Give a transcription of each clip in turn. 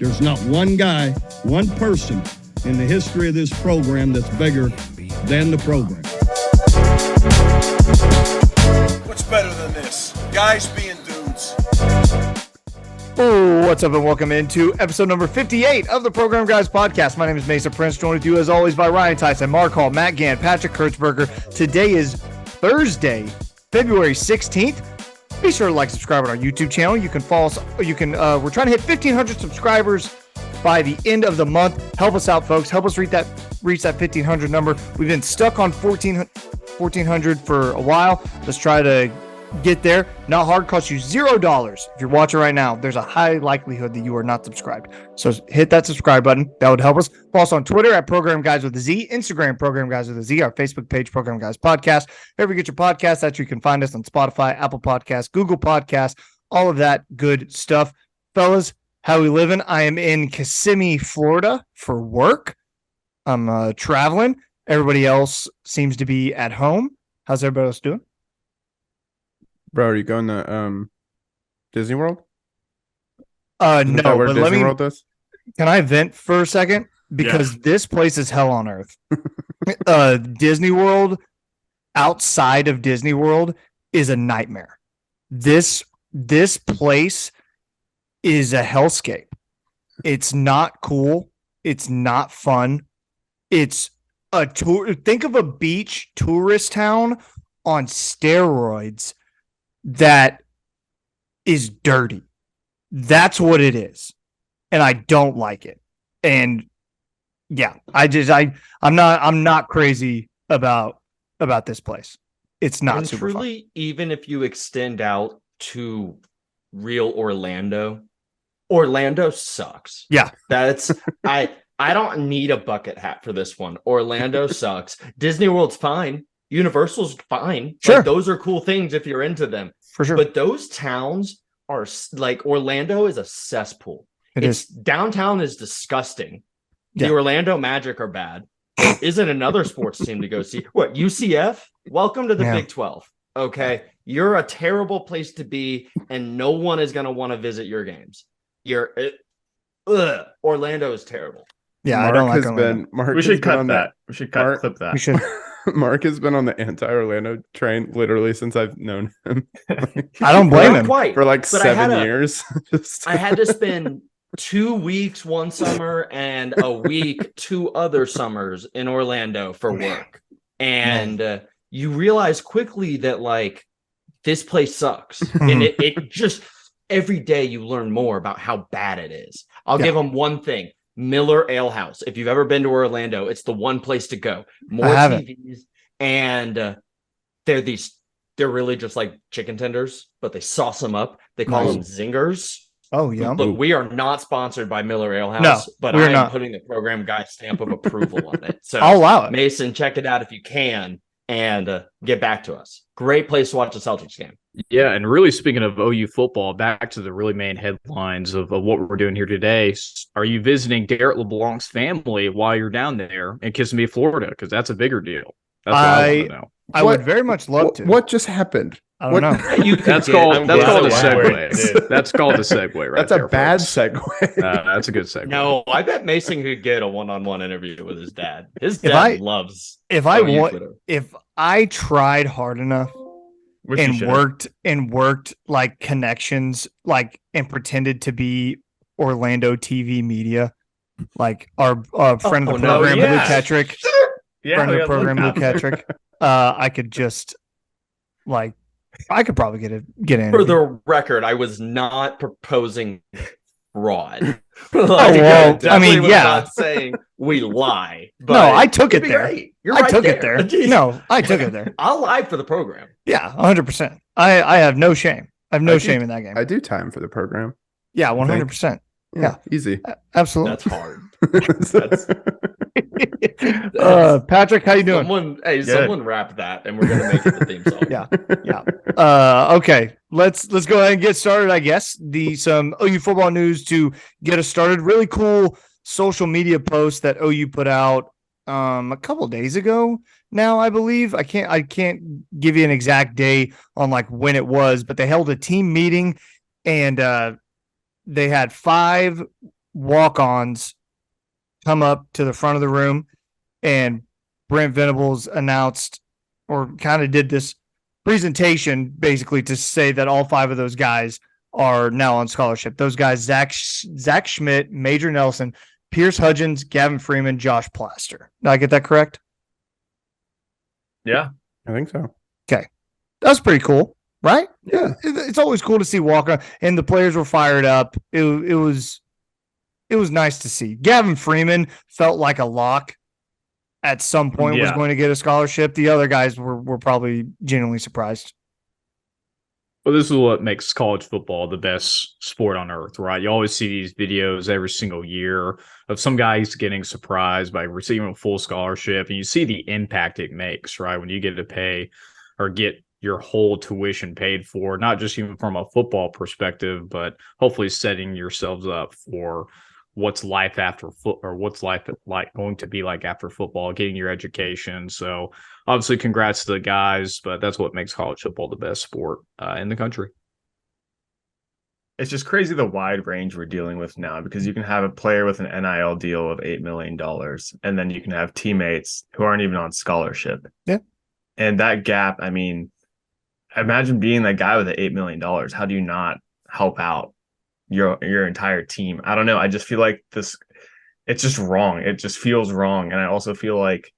There's not one guy, one person in the history of this program that's bigger than the program. What's better than this? Guys being dudes. Oh, what's up and welcome into episode number 58 of the Program Guys podcast. My name is Mason Prince, joined with you as always by Ryan Tyson, Mark Hall, Matt Gann, Patrick Kurtzberger. Today is Thursday, February 16th. Be sure to like, subscribe on our YouTube channel. You can follow us. We're trying to hit 1,500 subscribers by the end of the month. Help us out, folks. Help us reach that 1,500 number. We've been stuck on 1,400 for a while. Let's try to get there. Not hard. Costs you $0. If you're watching right now, there's a high likelihood that you are not subscribed. So hit that subscribe button. That would help us. Follow us on Twitter at Program Guys with a Z, Instagram Program Guys with a Z, our Facebook page Program Guys Podcast. Wherever you get your podcasts, that's where you can find us on Spotify, Apple Podcasts, Google Podcasts, all of that good stuff. Fellas, how we living? I am in Kissimmee, Florida for work. I'm traveling. Everybody else seems to be at home. How's everybody else doing? Bro, are you going to Disney World? No, but Disney World is? Can I vent for a second? Because this place is hell on earth. Disney World, outside of Disney World, is a nightmare. This place is a hellscape. It's not cool. It's not fun. It's a tour. Think of a beach tourist town on steroids that is dirty. That's what it is. And I don't like it. And yeah, I'm not crazy about this place. It's not and super truly fun. Even if you extend out to real Orlando sucks. Yeah. That's I don't need a bucket hat for this one. Orlando sucks. Disney World's fine. Universal's fine. Sure. Like, those are cool things if you're into them. For sure. But those towns are like Orlando is a cesspool. It's downtown is disgusting. Yeah. The Orlando Magic are bad. There isn't another sports team to go see. What, UCF? Welcome to the Big 12. Okay. You're a terrible place to be, and no one is going to want to visit your games. Orlando is terrible. Yeah, Mark I don't like has Orlando. been. Mark We should has been cut on that. We should clip that. We should. Mark has been on the anti-Orlando train literally since I've known him. I don't blame Not him. quite. For like But I 7 had years. I had to spend 2 weeks one summer and a week 2 other summers in Orlando for work. And you realize quickly that like this place sucks. And it just every day you learn more about how bad it is. I'll give them one thing. Miller Ale House. If you've ever been to Orlando, it's the one place to go. More TVs, and they're really just like chicken tenders, but they sauce them up. They call them zingers. Oh, yeah. Look, we are not sponsored by Miller Ale House, No, but we're I am not. putting the Program Guy stamp of approval on it. So I'll allow it. Mason, check it out if you can, and get back to us. Great place to watch a Celtics game. Yeah, and really speaking of OU football, back to the really main headlines of what we're doing here today. Are you visiting Garrett LeBlanc's family while you're down there in Kissimmee, Florida? Because that's a bigger deal. That's what I want to know. I would very much love to. What just happened? I don't know. That's called a segue. That's called a segue, right? That's there, a bad folks. segue. That's a good segue. No, I bet Mason could get a one-on-one interview with his dad. His dad loves. If I tried hard enough and worked like connections, like and pretended to be Orlando TV media, like our friend of the program, Luke Ketrick, friend of the program, Luke Ketrick. I could just like. I could probably get in. For the record, I was not proposing fraud. Not saying we lie. But no, I took it there. Great. You're I right took there. it there. No, I took it there. I'll lie for the program. Yeah, 100%. I have no shame. I have no shame in that game. I do time for the program. Yeah, 100%. Yeah, easy. Absolutely. That's hard. Patrick, how you doing? Someone wrap that, and we're gonna make it the theme song. Yeah. Okay. Let's go ahead and get started. I guess some OU football news to get us started. Really cool social media post that OU put out a couple days ago. Now I believe I can't give you an exact day on like when it was, but they held a team meeting and they had 5 walk-ons come up to the front of the room, and Brent Venables announced or kind of did this presentation basically to say that all 5 of those guys are now on scholarship. Those guys, Zach Schmidt, Major Nelson, Pierce Hudgens, Gavin Freeman, Josh Plaster. Did I get that correct? Yeah. I think so. Okay. That's pretty cool, right? Yeah. It's always cool to see walk-on, and the players were fired up. It was nice to see. Gavin Freeman felt like a lock at some point was going to get a scholarship. The other guys were probably genuinely surprised. Well, this is what makes college football the best sport on earth, right? You always see these videos every single year of some guys getting surprised by receiving a full scholarship, and you see the impact it makes, right? When you get to pay or get your whole tuition paid for, not just even from a football perspective, but hopefully setting yourselves up for what's life after what's life like going to be like after football, getting your education. So obviously congrats to the guys, but that's what makes college football the best sport in the country. It's just crazy the wide range we're dealing with now, because you can have a player with an NIL deal of $8 million, and then you can have teammates who aren't even on scholarship. Yeah. And that gap, I mean, imagine being that guy with the $8 million. How do you not help out your entire team? I don't know. I just feel like it's just wrong. It just feels wrong. And I also feel like,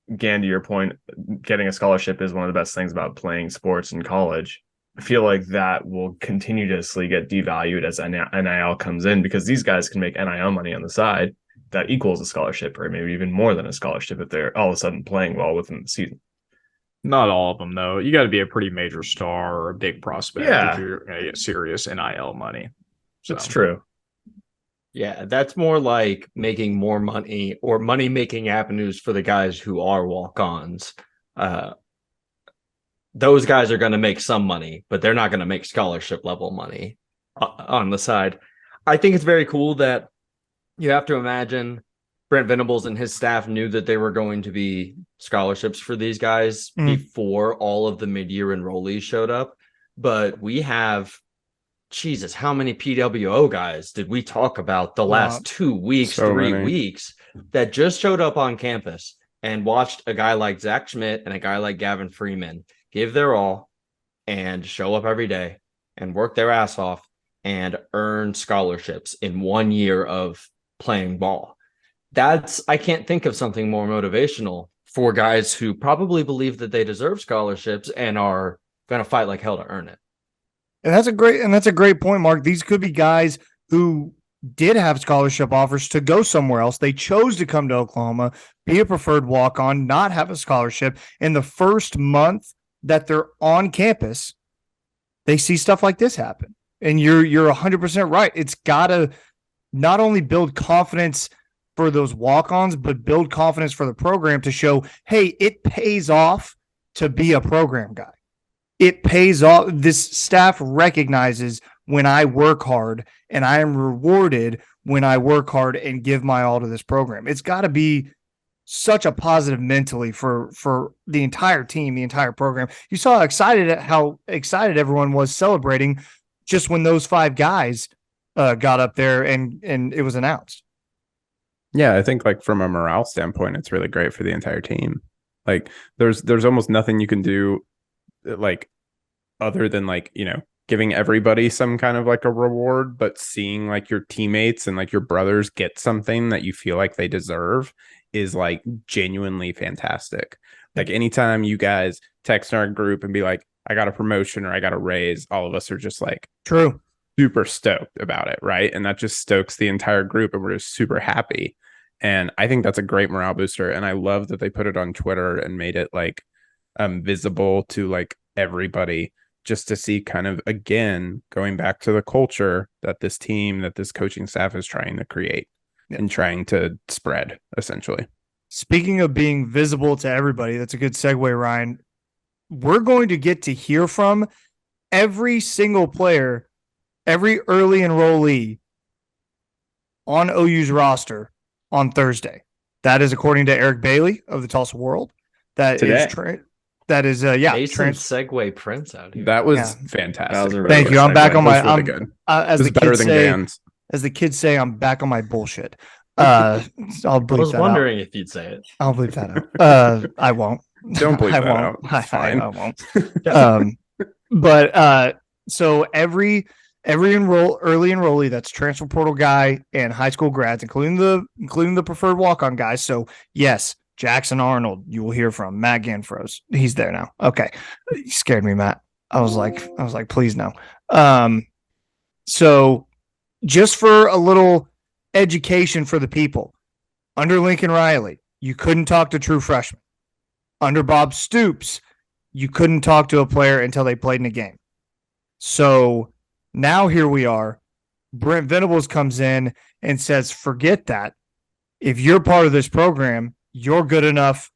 again, to your point, getting a scholarship is one of the best things about playing sports in college. I feel like that will continuously get devalued as NIL comes in, because these guys can make NIL money on the side that equals a scholarship, or maybe even more than a scholarship if they're all of a sudden playing well within the season. Not all of them, though. You got to be a pretty major star or a big prospect if you're going to get serious NIL money. So. That's true. Yeah, that's more like making more money or money-making avenues for the guys who are walk-ons. Those guys are going to make some money, but they're not going to make scholarship level money on the side. I think it's very cool that you have to imagine Brent Venables and his staff knew that they were going to be scholarships for these guys before all of the mid-year enrollees showed up. But we have, Jesus, how many PWO guys did we talk about the last 2 weeks, So 3 many. weeks that just showed up on campus and watched a guy like Zach Schmidt and a guy like Gavin Freeman give their all and show up every day and work their ass off and earn scholarships in 1 year of playing ball. I can't think of something more motivational for guys who probably believe that they deserve scholarships and are going to fight like hell to earn it. And that's a great point, Mark. These could be guys who did have scholarship offers to go somewhere else. They chose to come to Oklahoma, be a preferred walk-on, not have a scholarship. In the first month that they're on campus, they see stuff like this happen. And you're 100% right. It's got to not only build confidence for those walk-ons, but build confidence for the program to show, hey, it pays off to be a program guy. It pays off. This staff recognizes when I work hard, and I am rewarded when I work hard and give my all to this program. It's got to be such a positive mentally for the entire team, the entire program. You saw how excited everyone was celebrating just when those 5 guys got up there and it was announced. Yeah, I think like from a morale standpoint, it's really great for the entire team. Like there's almost nothing you can do like other than like, you know, giving everybody some kind of like a reward, but seeing like your teammates and like your brothers get something that you feel like they deserve is like genuinely fantastic. Like anytime you guys text our group and be like, I got a promotion or I got a raise, all of us are just like True. super stoked about it, right? And that just stokes the entire group, and we're just super happy. And I think that's a great morale booster. And I love that they put it on Twitter and made it like visible to like everybody, just to see kind of, again, going back to the culture that this team, that this coaching staff is trying to create and trying to spread, essentially. Speaking of being visible to everybody, that's a good segue, Ryan. We're going to get to hear from every single player, every early enrollee on OU's roster on Thursday. That is according to Eric Bailey of the Tulsa World. That Today. is Mason segue Prince out here. That was fantastic. That was a really Thank good you. I'm back segue. on my. That was really I'm good. as This the is better kids than say. Gans. as the kids say, I'm back on my bullshit. I'll bleep I was that wondering if you'd say it. out. I'll bleep that out. I won't. Don't bleep I that won't. out. It's fine. I won't. But so every early enrollee that's transfer portal guy and high school grads, including the preferred walk-on guys. So yes, Jackson Arnold, you will hear from Matt Ganfros. He's there now. Okay. You scared me, Matt. I was like, please no. So just for a little education for the people, under Lincoln Riley, you couldn't talk to true freshmen. Under Bob Stoops, you couldn't talk to a player until they played in a game. So now here we are. Brent Venables comes in and says, forget that. If you're part of this program, you're good enough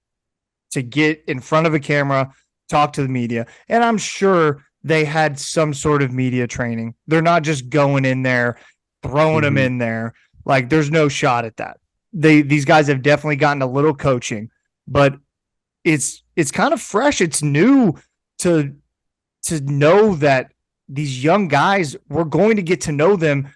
to get in front of a camera, talk to the media. And I'm sure they had some sort of media training. They're not just going in there, throwing them in there. Like, there's no shot at that. These guys have definitely gotten a little coaching, but it's kind of fresh. It's new to know that these young guys, we're going to get to know them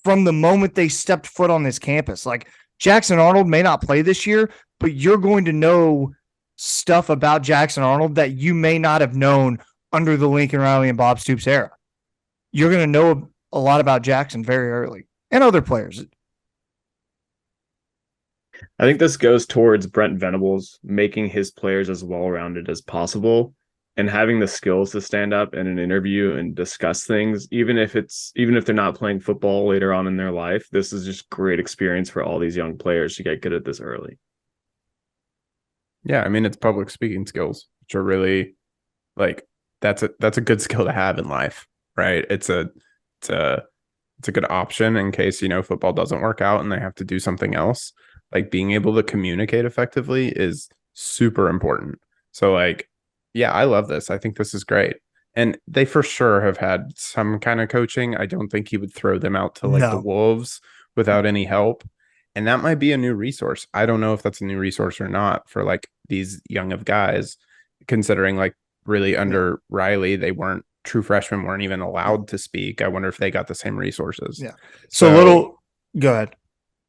from the moment they stepped foot on this campus. Like, Jackson Arnold may not play this year, but you're going to know stuff about Jackson Arnold that you may not have known under the Lincoln Riley and Bob Stoops era. You're going to know a lot about Jackson very early and other players. I think this goes towards Brent Venables making his players as well-rounded as possible and having the skills to stand up in an interview and discuss things, even if they're not playing football later on in their life. This is just great experience for all these young players to get good at this early. Yeah, I mean, it's public speaking skills, which are really like that's a good skill to have in life, right? It's a good option in case, football doesn't work out and they have to do something else. Like, being able to communicate effectively is super important. So, like, yeah, I love this. I think this is great. And they for sure have had some kind of coaching. I don't think he would throw them out to the wolves without any help. And that might be a new resource. I don't know if that's a new resource or not for like these young of guys, considering like really under Riley, they weren't true freshmen, weren't even allowed to speak. I wonder if they got the same resources. Yeah. So go ahead.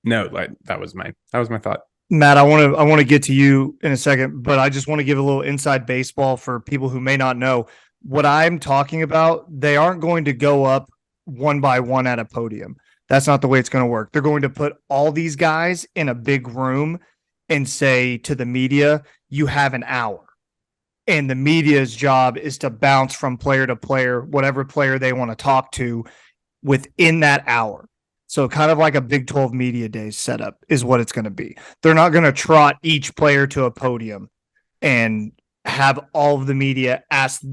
No, like that was my thought. Matt, I want to get to you in a second, but I just want to give a little inside baseball for people who may not know what I'm talking about. They aren't going to go up one by one at a podium. That's not the way it's going to work. They're going to put all these guys in a big room and say to the media, you have an hour. And the media's job is to bounce from player to player, whatever player they want to talk to within that hour. So kind of like a Big 12 Media Days setup is what it's going to be. They're not going to trot each player to a podium and have all of the media ask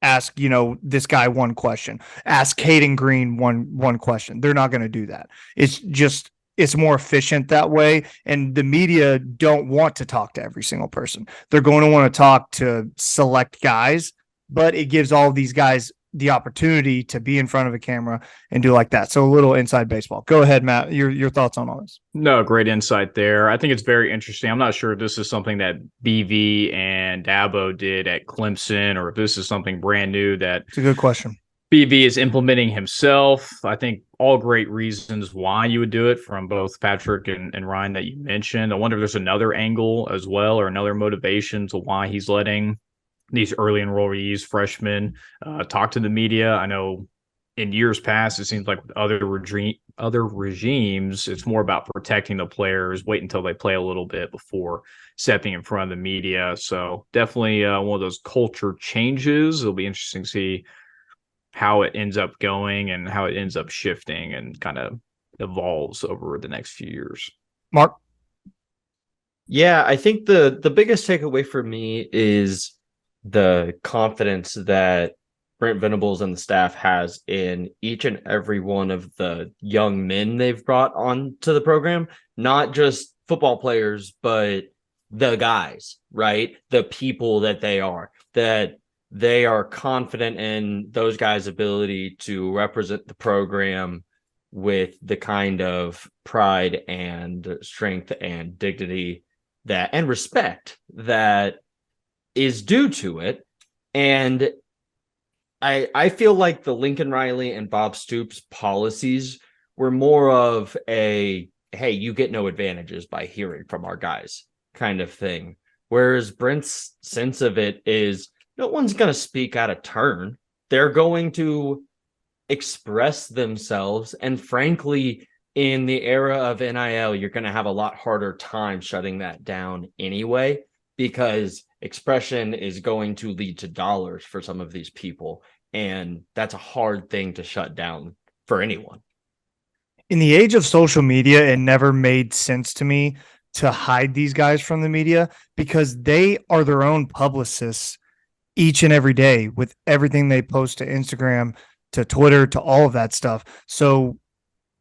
this guy one question, ask Hayden Green one question. They're not going to do that. It's more efficient that way. And the media don't want to talk to every single person. They're going to want to talk to select guys, but it gives all of these guys the opportunity to be in front of a camera and do like that. So a little inside baseball. Go ahead, Matt. Your thoughts on all this? No, great insight there. I think it's very interesting. I'm not sure if this is something that BV and Dabo did at Clemson or if this is something brand new that it's a good question. BV is implementing himself. I think all great reasons why you would do it from both Patrick and Ryan that you mentioned. I wonder if there's another angle as well or another motivation to why he's letting these early enrollees, freshmen, talk to the media. I know in years past, it seems like with other regimes, it's more about protecting the players, wait until they play a little bit before stepping in front of the media. So definitely one of those culture changes. It'll be interesting to see how it ends up going and how it ends up shifting and kind of evolves over the next few years. Mark? Yeah, I think the biggest takeaway for me is the confidence that Brent Venables and the staff has in each and every one of the young men they've brought on to the program, not just football players, but the guys, right? The people that they are confident in those guys' ability to represent the program with the kind of pride and strength and dignity and respect that is due to it. And I feel like the Lincoln Riley and Bob Stoops policies were more of a, hey, you get no advantages by hearing from our guys kind of thing. Whereas Brent's sense of it is no one's going to speak out of turn. They're going to express themselves. And frankly, in the era of NIL, you're going to have a lot harder time shutting that down anyway, because expression is going to lead to dollars for some of these people. And that's a hard thing to shut down for anyone. In the age of social media, it never made sense to me to hide these guys from the media because they are their own publicists each and every day with everything they post to Instagram, to Twitter, to all of that stuff. So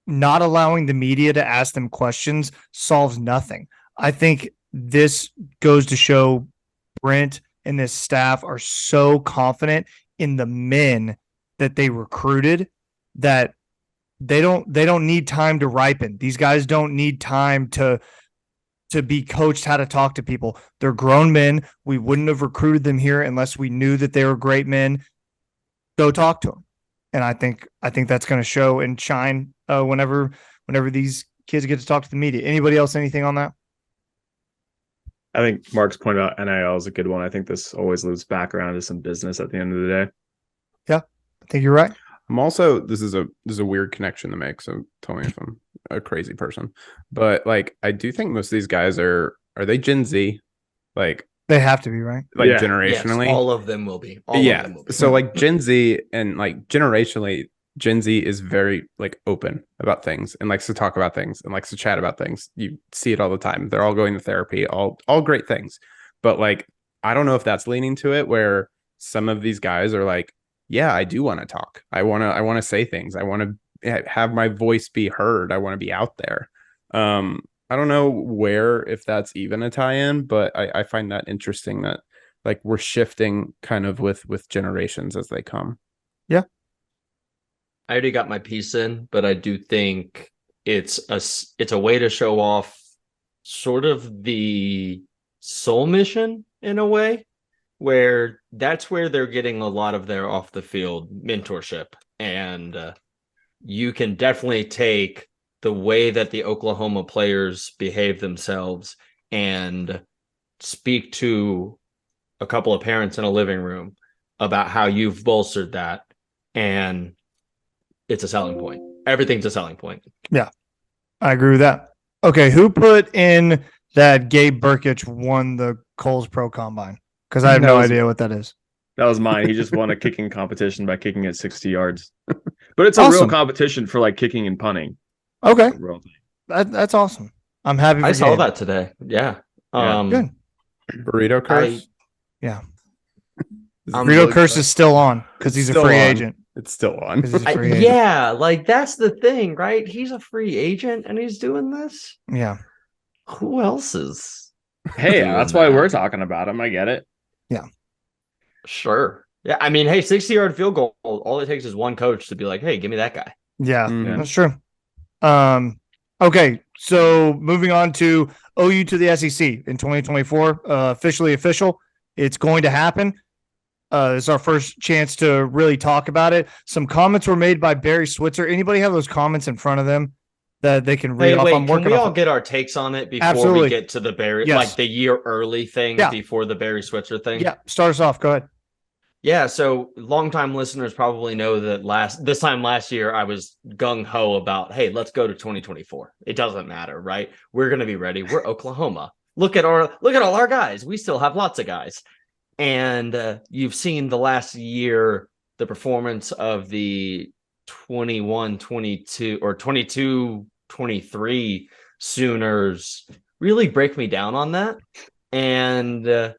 not allowing the media to ask them questions solves nothing. I think this goes to show Brent and this staff are so confident in the men that they recruited that they don't need time to ripen. These guys don't need time to be coached how to talk to people. They're grown men. We wouldn't have recruited them here unless we knew that they were great men. Go talk to them. And I think that's going to show and shine whenever these kids get to talk to the media. Anybody else, anything on that? I think Mark's point about NIL is a good one. I think this always loops back around to some business at the end of the day. Yeah, I think you're right. I'm also, this is a weird connection to make, so tell me if I'm a crazy person. But like I do think most of these guys are they Gen Z? Like they have to be, right? Like Yeah. generationally. Yes, all of them will be. All yeah. of them will be. So like Gen Z and like generationally, Gen Z is very like open about things and likes to talk about things and likes to chat about things. You see it all the time. They're all going to therapy, all great things. But like I don't know if that's leaning to it where some of these guys are like, yeah, I do want to talk. I want to say things. I want to have my voice be heard. I want to be out there. I don't know if that's even a tie-in, but I find that interesting that like we're shifting kind of with generations as they come. Yeah. I already got my piece in, but I do think it's a way to show off sort of the soul mission in a way, where that's where they're getting a lot of their off the field mentorship. And you can definitely take the way that the Oklahoma players behave themselves and speak to a couple of parents in a living room about how you've bolstered that. And it's a selling point. Everything's a selling point. Yeah, I agree with that. Okay, who put in that Gabe Burkich won the Coles Pro Combine? Because I have no idea what that is. That was mine. He just won a kicking competition by kicking it 60 yards. But it's a real competition for like kicking and punting. Okay. That's awesome. I'm happy for I saw Gabe. that today. Yeah. Good. Burrito curse? Yeah. I'm Burrito really curse glad. is still on because he's a Still free on. agent. It's still on. 'Cause he's a free agent. Yeah, like that's the thing, right? He's a free agent and he's doing this. Yeah. Who else is? Hey, doing that's why that? we're talking about him. I get it. Sure. Yeah, I mean, hey, 60-yard field goal. All it takes is one coach to be like, "Hey, give me that guy." Yeah, Mhm. that's true. Okay, so moving on to OU to the SEC in 2024, officially official. It's going to happen. It's our first chance to really talk about it. Some comments were made by Barry Switzer. Anybody have those comments in front of them that they can read Hey, off? wait, I'm can working we all off. get our takes on it before Absolutely. we get to the Barry, Yes. like the year early thing Yeah. before the Barry Switzer thing? Yeah, start us off. Go ahead. Yeah, so longtime listeners probably know that this time last year I was gung ho about, hey, let's go to 2024. It doesn't matter, right? We're going to be ready. We're Oklahoma. Look at all our guys. We still have lots of guys. And you've seen the last year the performance of the 21-22 or 22-23 Sooners really break me down on that. And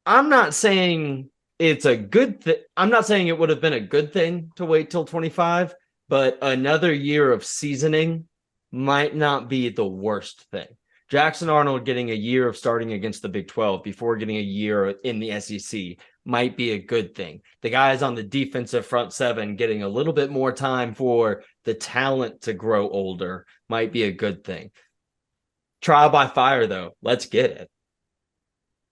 I'm not saying it's a good thing. I'm not saying it would have been a good thing to wait till 25, but another year of seasoning might not be the worst thing. Jackson Arnold getting a year of starting against the Big 12 before getting a year in the SEC might be a good thing. The guys on the defensive front seven getting a little bit more time for the talent to grow older might be a good thing. Trial by fire, though. Let's get it.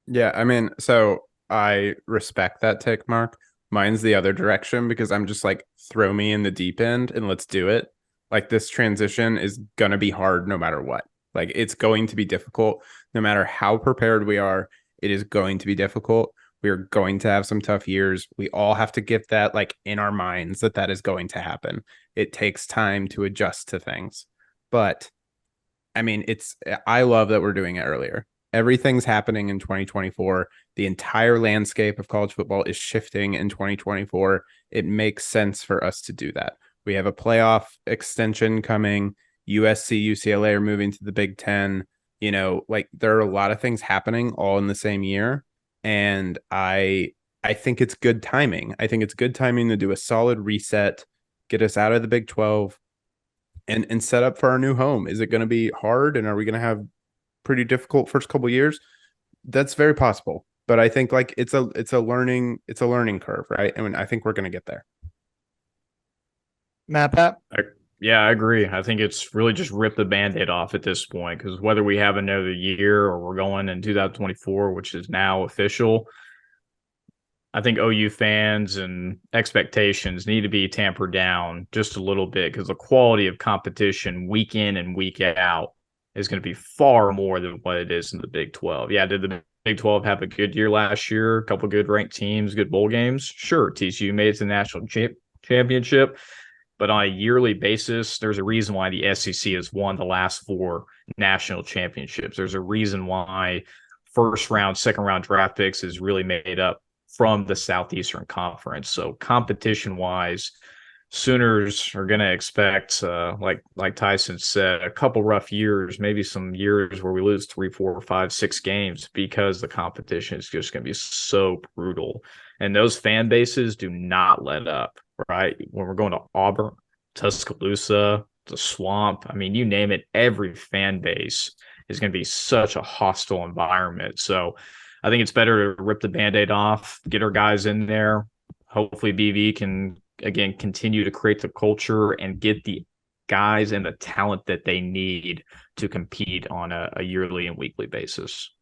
Yeah, I mean, so I respect that take, Mark. Mine's the other direction because I'm just like, throw me in the deep end and let's do it. Like this transition is going to be hard no matter what. Like it's going to be difficult no matter how prepared we are. It is going to be difficult. We are going to have some tough years. We all have to get that like in our minds that is going to happen. It takes time to adjust to things. But I mean, I love that we're doing it earlier. Everything's happening in 2024. The entire landscape of college football is shifting in 2024. It makes sense for us to do that. We have a playoff extension coming. USC, UCLA are moving to the Big Ten. You know, like there are a lot of things happening all in the same year. And I think it's good timing. I think it's good timing to do a solid reset, get us out of the Big 12 and set up for our new home. Is it going to be hard? And are we going to have pretty difficult first couple of years? That's very possible. But I think like it's a learning curve, right? I mean, I think we're going to get there. Pat? Yeah, I agree. I think it's really just rip the Band-Aid off at this point, because whether we have another year or we're going in 2024, which is now official, I think OU fans and expectations need to be tampered down just a little bit, because the quality of competition week in and week out is going to be far more than what it is in the Big 12. Yeah, did the Big 12 have a good year last year? A couple good ranked teams, good bowl games? Sure, TCU made it to the national championship. But on a yearly basis, there's a reason why the SEC has won the last 4 national championships. There's a reason why first round, second round draft picks is really made up from the Southeastern Conference. So competition wise, Sooners are going to expect, like Tyson said, a couple rough years, maybe some years where we lose 3, 4, 5, 6 games, because the competition is just going to be so brutal. And those fan bases do not let up. Right, when we're going to Auburn, Tuscaloosa, the Swamp, I mean, you name it, every fan base is going to be such a hostile environment. So I think it's better to rip the Band-Aid off, get our guys in there. Hopefully BV can, again, continue to create the culture and get the guys and the talent that they need to compete on a yearly and weekly basis.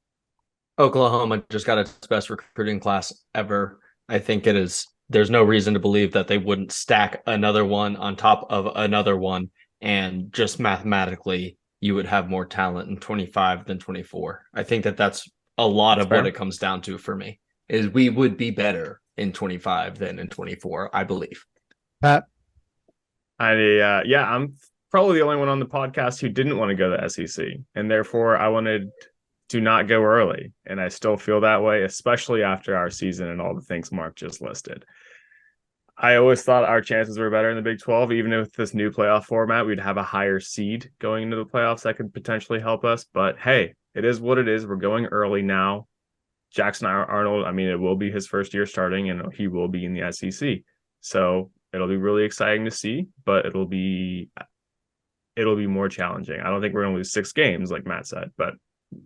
Oklahoma just got its best recruiting class ever. I think it is. There's no reason to believe that they wouldn't stack another one on top of another one. And just mathematically, you would have more talent in 25 than 24. I think that's a lot of what it comes down to for me, is we would be better in 25 than in 24, I believe. Pat? I'm probably the only one on the podcast who didn't want to go to the SEC. And therefore, I wanted to not go early. And I still feel that way, especially after our season and all the things Mark just listed. I always thought our chances were better in the Big 12. Even with this new playoff format, we'd have a higher seed going into the playoffs that could potentially help us. But hey, it is what it is. We're going early now. Jackson Arnold, I mean, it will be his first year starting, and he will be in the SEC. So it'll be really exciting to see, but it'll be more challenging. I don't think we're going to lose 6 games like Matt said, but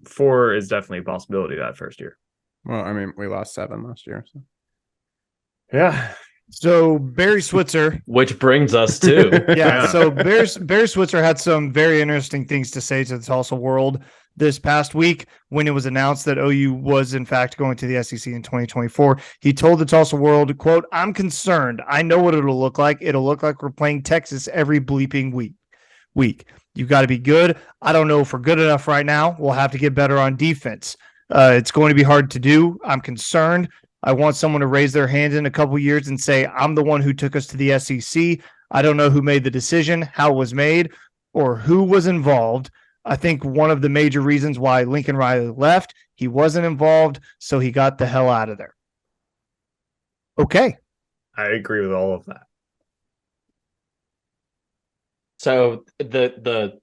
4 is definitely a possibility that first year. Well, I mean, we lost 7 last year. So. Yeah. So Barry Switzer, which brings us to So Barry Switzer had some very interesting things to say to the Tulsa world this past week when it was announced that OU was in fact going to the SEC in 2024. He told the Tulsa world, quote, "I'm concerned. I know what it'll look like. It'll look like we're playing Texas every bleeping week. You've got to be good. I don't know if we're good enough right now. We'll have to get better on defense. It's going to be hard to do. I'm concerned. I want someone to raise their hand in a couple years and say, I'm the one who took us to the SEC. I don't know who made the decision, how it was made, or who was involved. I think one of the major reasons why Lincoln Riley left, he wasn't involved, so he got the hell out of there." Okay. I agree with all of that. So the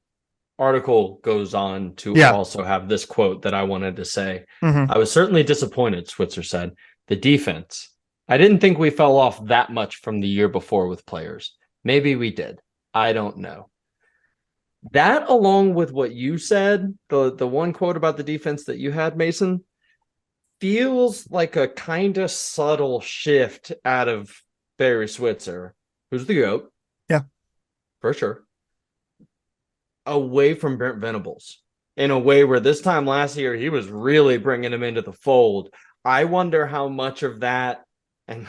article goes on to also have this quote that I wanted to say. Mm-hmm. I was certainly disappointed, Switzer said. The defense. I didn't think we fell off that much from the year before with players. Maybe we did. I don't know. That, along with what you said, the one quote about the defense that you had, Mason, feels like a kind of subtle shift out of Barry Switzer, who's the GOAT. Yeah. For sure. Away from Brent Venables in a way where this time last year, he was really bringing him into the fold. I wonder how much of that and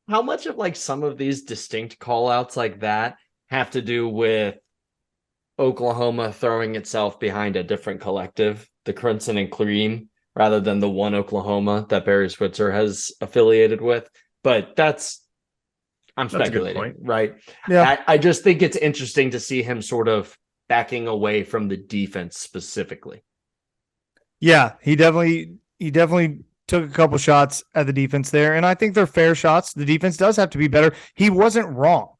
how much of like some of these distinct call outs like that have to do with Oklahoma throwing itself behind a different collective, the Crimson and Cream, rather than the one Oklahoma that Barry Switzer has affiliated with. But I'm That's a good speculating, point. right? Yeah. I just think it's interesting to see him sort of backing away from the defense specifically. Yeah, he definitely took a couple shots at the defense there, and I think they're fair shots. The defense does have to be better. He wasn't wrong,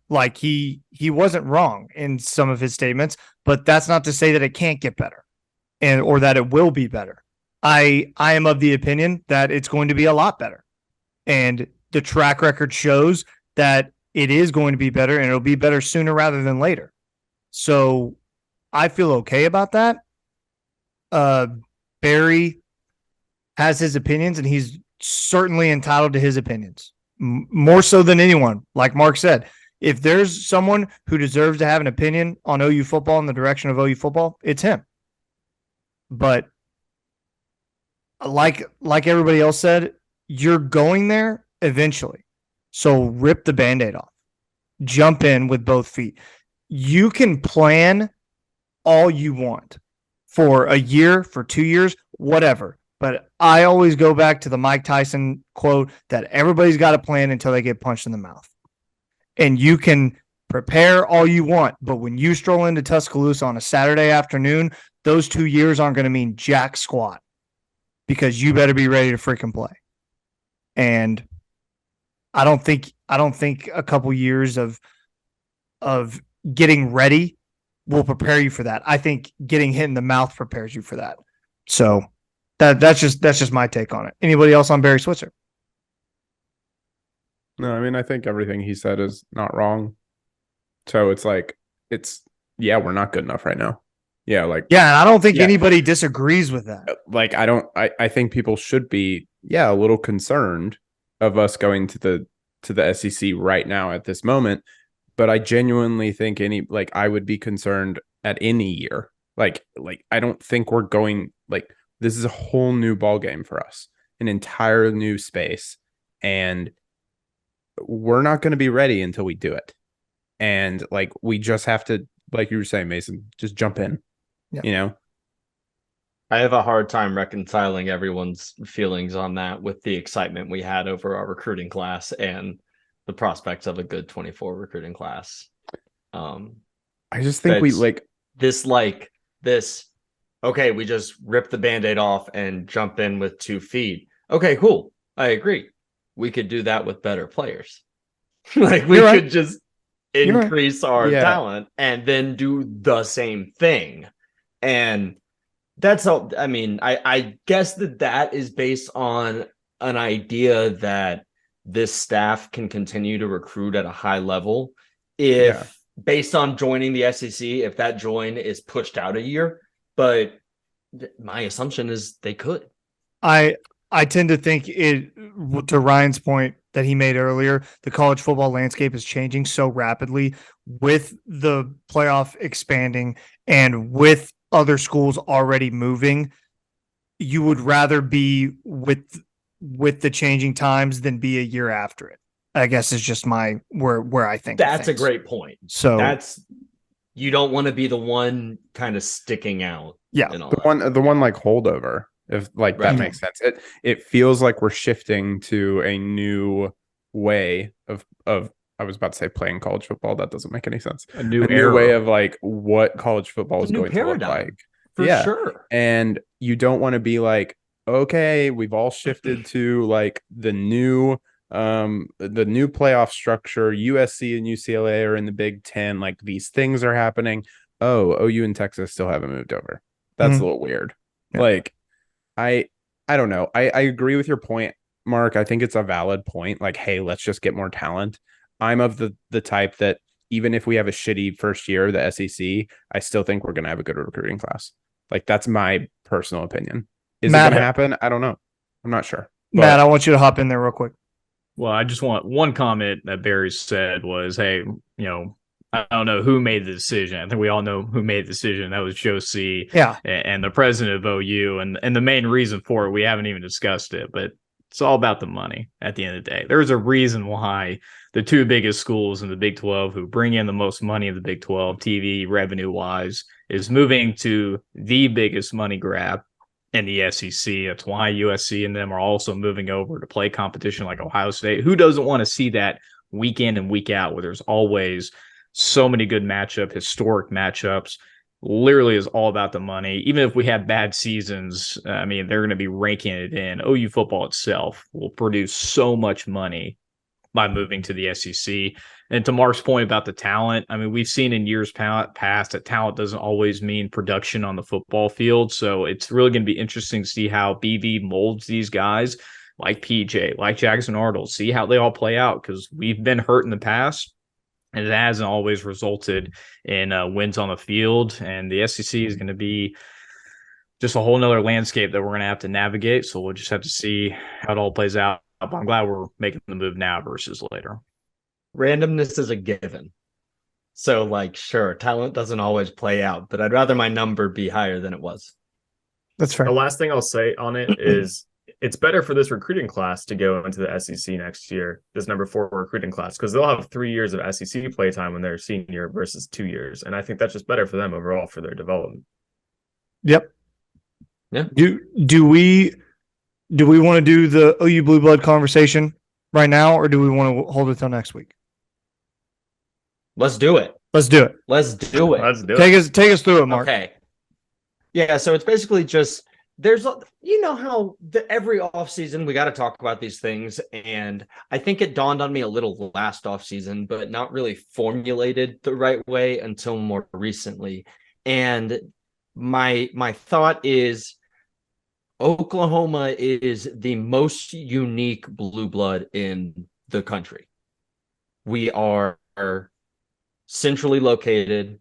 like he wasn't wrong in some of his statements, but that's not to say that it can't get better, or that it will be better. I am of the opinion that it's going to be a lot better, and the track record shows that it is going to be better, and it'll be better sooner rather than later. So I feel okay about that. Barry has his opinions, and he's certainly entitled to his opinions, more so than anyone. Like Mark said, if there's someone who deserves to have an opinion on OU football and the direction of OU football, it's him. But like everybody else said, you're going there eventually. So rip the Band-Aid off. Jump in with both feet. You can plan all you want for a year, for 2 years, whatever. But I always go back to the Mike Tyson quote that everybody's got a plan until they get punched in the mouth. And you can prepare all you want, but when you stroll into Tuscaloosa on a Saturday afternoon, those 2 years aren't going to mean jack squat, because you better be ready to freaking play. And I don't think a couple years of getting ready will prepare you for that. I think getting hit in the mouth prepares you for that. So that's just my take on it. Anybody else on Barry Switzer? No, I mean, I think everything he said is not wrong. So it's like, we're not good enough right now. Yeah, like, yeah, and I don't think anybody disagrees with that. Like, I think people should be, a little concerned of us going to the SEC right now at this moment. But I genuinely think I would be concerned at any year. Like I don't think we're going, this is a whole new ball game for us, an entire new space, and we're not going to be ready until we do it. And we just have to, like you were saying, Mason, just jump in. Yeah. I have a hard time reconciling everyone's feelings on that with the excitement we had over our recruiting class and the prospects of a good 24 recruiting class. I just think this, okay, we just rip the Band-Aid off and jump in with 2 feet. Okay, cool. I agree. We could do that with better players. We could just increase our talent and then do the same thing. And that's all. I mean, I guess that is based on an idea that this staff can continue to recruit at a high level based on joining the SEC, if that join is pushed out a year. But my assumption is they could. I tend to think to Ryan's point that he made earlier, the college football landscape is changing so rapidly with the playoff expanding and with other schools already moving. You would rather be with the changing times than be a year after it, I guess, is just where I think that's a great point. So you don't want to be the one kind of sticking out. Yeah. The one holdover, if that makes sense. It feels like we're shifting to a new way of I was about to say playing college football. That doesn't make any sense. A new way of what college football is going to look like. For sure. And you don't want to be like, okay, we've all shifted to the new playoff structure. USC and UCLA are in the Big Ten. These things are happening. Oh, OU and Texas still haven't moved over. That's a little weird. Yeah. I don't know. I agree with your point, Mark. I think it's a valid point. Hey, let's just get more talent. I'm of the type that even if we have a shitty first year of the SEC, I still think we're going to have a good recruiting class. That's my personal opinion. Is Matt, it going to happen? I don't know. I'm not sure. Matt, I want you to hop in there real quick. Well, I just want one comment that Barry said was, hey, I don't know who made the decision. I think we all know who made the decision. That was Joe C. Yeah. And the president of OU. And the main reason for it, we haven't even discussed it, but it's all about the money at the end of the day. There's a reason why the two biggest schools in the Big 12 who bring in the most money in the Big 12 TV revenue wise is moving to the biggest money grab in the SEC. That's why USC and them are also moving over to play competition like Ohio State. Who doesn't want to see that week in and week out where there's always so many good historic matchups? Literally is all about the money. Even if we have bad seasons, I mean, they're going to be ranking it in. OU football itself will produce so much money by moving to the SEC. And to Mark's point about the talent, I mean, we've seen in years past that talent doesn't always mean production on the football field. So it's really going to be interesting to see how BV molds these guys like PJ, like Jackson Arnold, see how they all play out, because we've been hurt in the past and it hasn't always resulted in wins on the field. And the SEC is going to be just a whole nother landscape that we're going to have to navigate. So we'll just have to see how it all plays out. But I'm glad we're making the move now versus later. Randomness is a given. So, like, sure, talent doesn't always play out, but I'd rather my number be higher than it was. That's fair. The last thing I'll say on it is it's better for this recruiting class to go into the SEC next year, this number 4 recruiting class, because they'll have 3 years of SEC play time when they're senior versus 2 years. And I think that's just better for them overall for their development. Yep. Yeah. Do we want to do the OU Blue Blood conversation right now, or do we want to hold it till next week? Let's do it. Let's do it. Let's do it. Let's do Take it. us through it, Mark. Okay. Yeah, so it's basically just how every offseason we got to talk about these things, and I think it dawned on me a little last offseason, but not really formulated the right way until more recently. And my thought is Oklahoma is the most unique blue blood in the country. We are centrally located,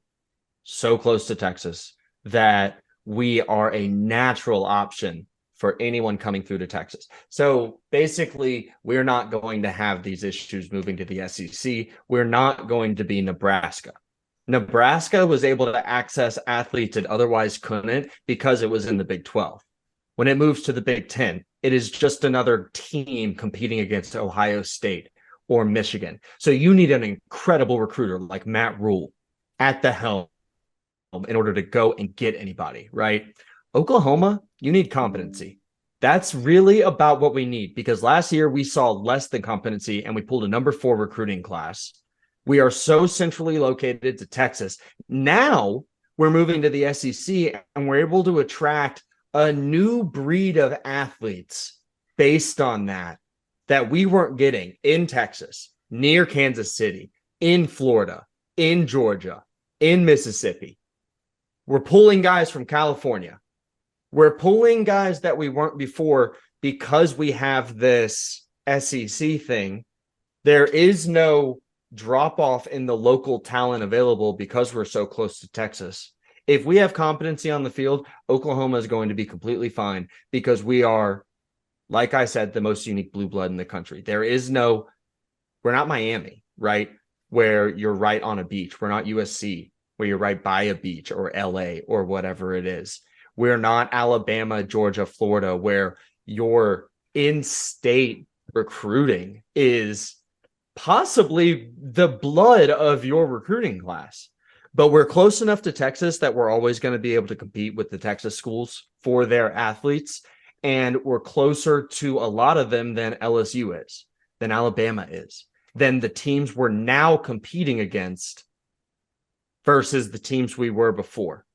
so close to Texas, that we are a natural option for anyone coming through to Texas. So basically, we're not going to have these issues moving to the SEC. We're not going to be Nebraska. Nebraska was able to access athletes it otherwise couldn't because it was in the Big 12. When it moves to the Big 10, it is just another team competing against Ohio State or Michigan. So you need an incredible recruiter like Matt Rule at the helm in order to go and get anybody, right? Oklahoma, you need competency. That's really about what we need, because last year we saw less than competency and we pulled a number 4 recruiting class. We are so centrally located to Texas. Now we're moving to the SEC and we're able to attract a new breed of athletes based on that we weren't getting in Texas, near Kansas City, in Florida, in Georgia, in Mississippi. We're pulling guys from California. We're pulling guys that we weren't before because we have this SEC thing. There is no drop off in the local talent available because we're so close to Texas. If we have competency on the field, Oklahoma is going to be completely fine because we are, like I said, the most unique blue blood in the country. We're not Miami, right? Where you're right on a beach. We're not USC, where you're right by a beach, or LA or whatever it is. We're not Alabama, Georgia, Florida, where your in-state recruiting is possibly the blood of your recruiting class. But we're close enough to Texas that we're always going to be able to compete with the Texas schools for their athletes. And we're closer to a lot of them than LSU is, than Alabama is, than the teams we're now competing against versus the teams we were before.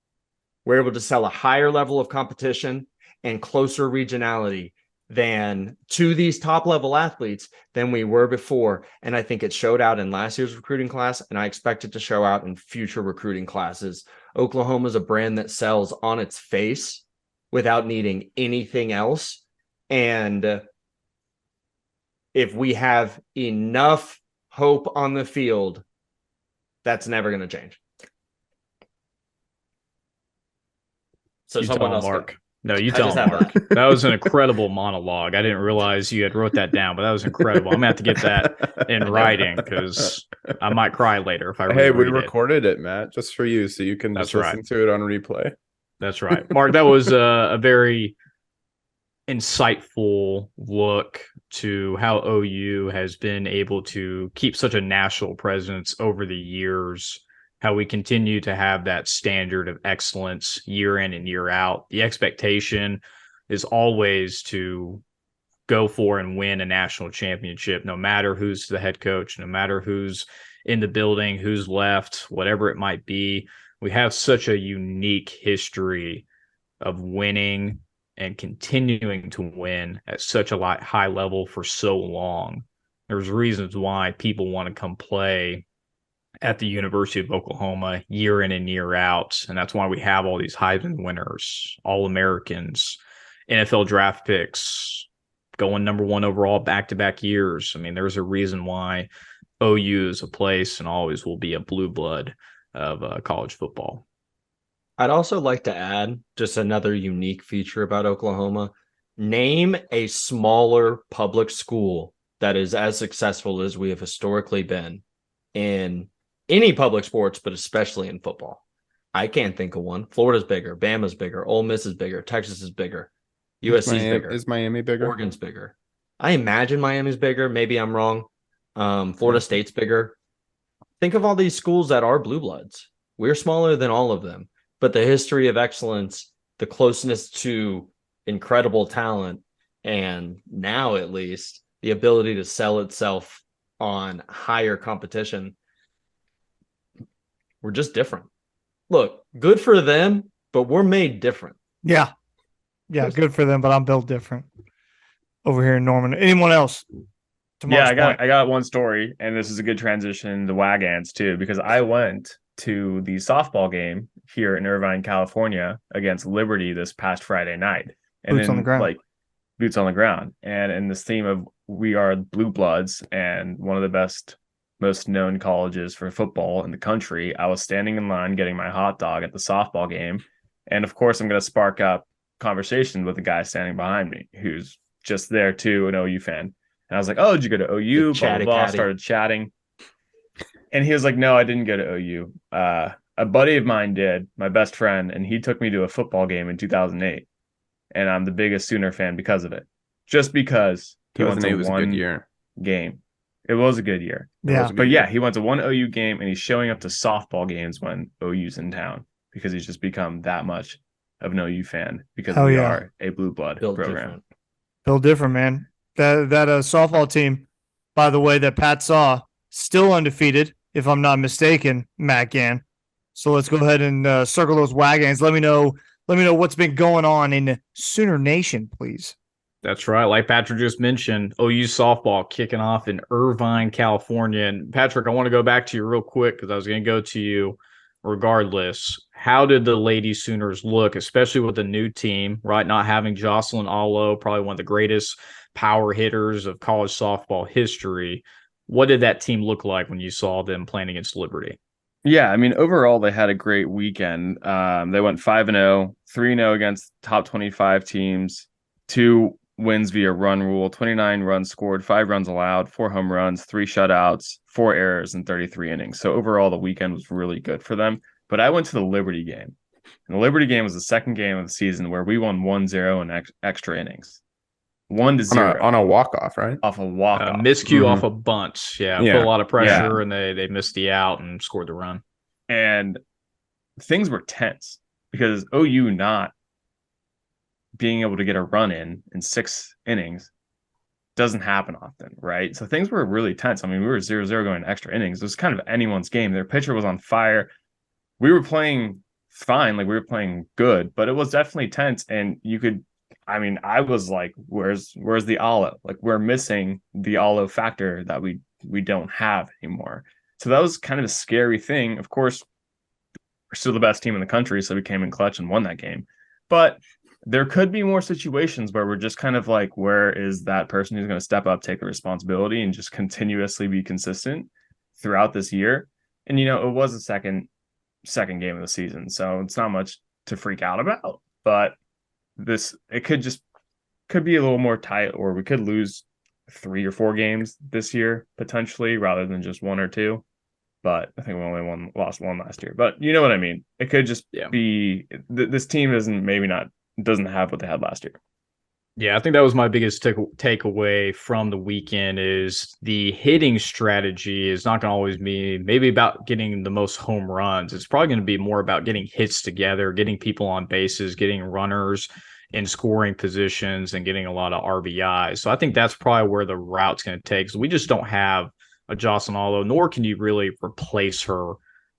We're able to sell a higher level of competition and closer regionality than to these top level athletes than we were before. And I think it showed out in last year's recruiting class, and I expect it to show out in future recruiting classes. Oklahoma is a brand that sells on its face without needing anything else. And if we have enough hope on the field, that's never going to change. So You someone tell else, Mark. No, you I tell just him, have Mark. That was an incredible monologue. I didn't realize you had wrote that down, but that was incredible. I'm gonna have to get that in writing because I might cry later if I Hey, we reread it. recorded it, Matt, just for you, so you can That's just listen to it on replay. That's right, Mark. That was a very insightful look to how OU has been able to keep such a national presence over the years, how we continue to have that standard of excellence year in and year out. The expectation is always to go for and win a national championship, no matter who's the head coach, no matter who's in the building, who's left, whatever it might be. We have such a unique history of winning and continuing to win at such a high level for so long. There's reasons why people want to come play at the University of Oklahoma year in and year out. And that's why we have all these Heisman winners, All-Americans, NFL draft picks, going number one overall back-to-back years. I mean, there's a reason why OU is a place and always will be a blue blood of college football. I'd also like to add just another unique feature about Oklahoma. Name a smaller public school that is as successful as we have historically been in any public sports, but especially in football. I can't think of one. Florida's bigger, Bama's bigger, Ole Miss is bigger, Texas is bigger, USC's bigger. Is Miami bigger? Oregon's bigger. I imagine Miami's bigger. Maybe I'm wrong. Florida State's bigger. Think of all these schools that are blue bloods. We're smaller than all of them, but the history of excellence, the closeness to incredible talent, and now at least the ability to sell itself on higher competition. We're just different. Look, good for them, but we're made different. Yeah. Yeah, good for them, but I'm built different over here in Norman. Anyone else? Yeah, I got one story, and this is a good transition to Wagans too, because I went to the softball game here in Irvine, California against Liberty this past Friday night. And Boots on the ground. Like boots on the ground. And in this theme of we are blue bloods and one of the best, most known colleges for football in the country, I was standing in line getting my hot dog at the softball game. And of course, I'm going to spark up conversation with the guy standing behind me who's just there too, an OU fan. And I was like, oh, did you go to OU? Blah, blah, blah. Started chatting. And he was like, no, I didn't go to OU. A buddy of mine did, my best friend, and he took me to a football game in 2008. And I'm the biggest Sooner fan because of it. Just because he went to was one a good year. Game. It was a good year. Yeah. But yeah, he went to one OU game, and he's showing up to softball games when OU's in town because he's just become that much of an OU fan because we are a blue blood program. Built different, man. That softball team, by the way, that Pat saw, still undefeated, if I'm not mistaken, Matt Gann. So let's go ahead and circle those wagons. Let me know what's been going on in Sooner Nation, please. That's right. Like Patrick just mentioned, OU softball kicking off in Irvine, California. And Patrick, I want to go back to you real quick because I was going to go to you regardless. How did the Lady Sooners look, especially with the new team, right? Not having Jocelyn Allo, probably one of the greatest power hitters of college softball history. What did that team look like when you saw them playing against Liberty? Yeah, I mean, overall, they had a great weekend. They went 5-0, 3-0 against top 25 teams, 2 wins via run rule, 29 runs scored, 5 runs allowed, 4 home runs, 3 shutouts, 4 errors in 33 innings. So overall, the weekend was really good for them. But I went to the Liberty game. And the Liberty game was the second game of the season where we won 1-0 in extra innings. 1-0 on a walk-off, right? Off a walk-off. Miscue off a bunch. Yeah, put a lot of pressure, and they missed the out and scored the run. And things were tense because OU not being able to get a run in 6 innings doesn't happen often, right? So things were really tense. I mean, we were 0-0 going to extra innings. It was kind of anyone's game. Their pitcher was on fire. We were playing fine, like we were playing good, but it was definitely tense. And I was like, where's the Allo? Like, we're missing the Allo factor that we don't have anymore. So that was kind of a scary thing. Of course, we're still the best team in the country, so we came in clutch and won that game. But there could be more situations where we're just kind of like, where is that person who's going to step up, take the responsibility, and just continuously be consistent throughout this year? And, it was a second game of the season, so it's not much to freak out about. But it could be a little more tight, or we could lose 3 or 4 games this year potentially rather than just 1 or 2. But I think we only lost 1 last year. But you know what I mean? It could just be this team doesn't have what they had last year. Yeah, I think that was my biggest takeaway from the weekend is the hitting strategy is not going to always be maybe about getting the most home runs. It's probably going to be more about getting hits together, getting people on bases, getting runners in scoring positions, and getting a lot of RBIs. So I think that's probably where the route's going to take. So we just don't have a Jocelyn Allo, nor can you really replace her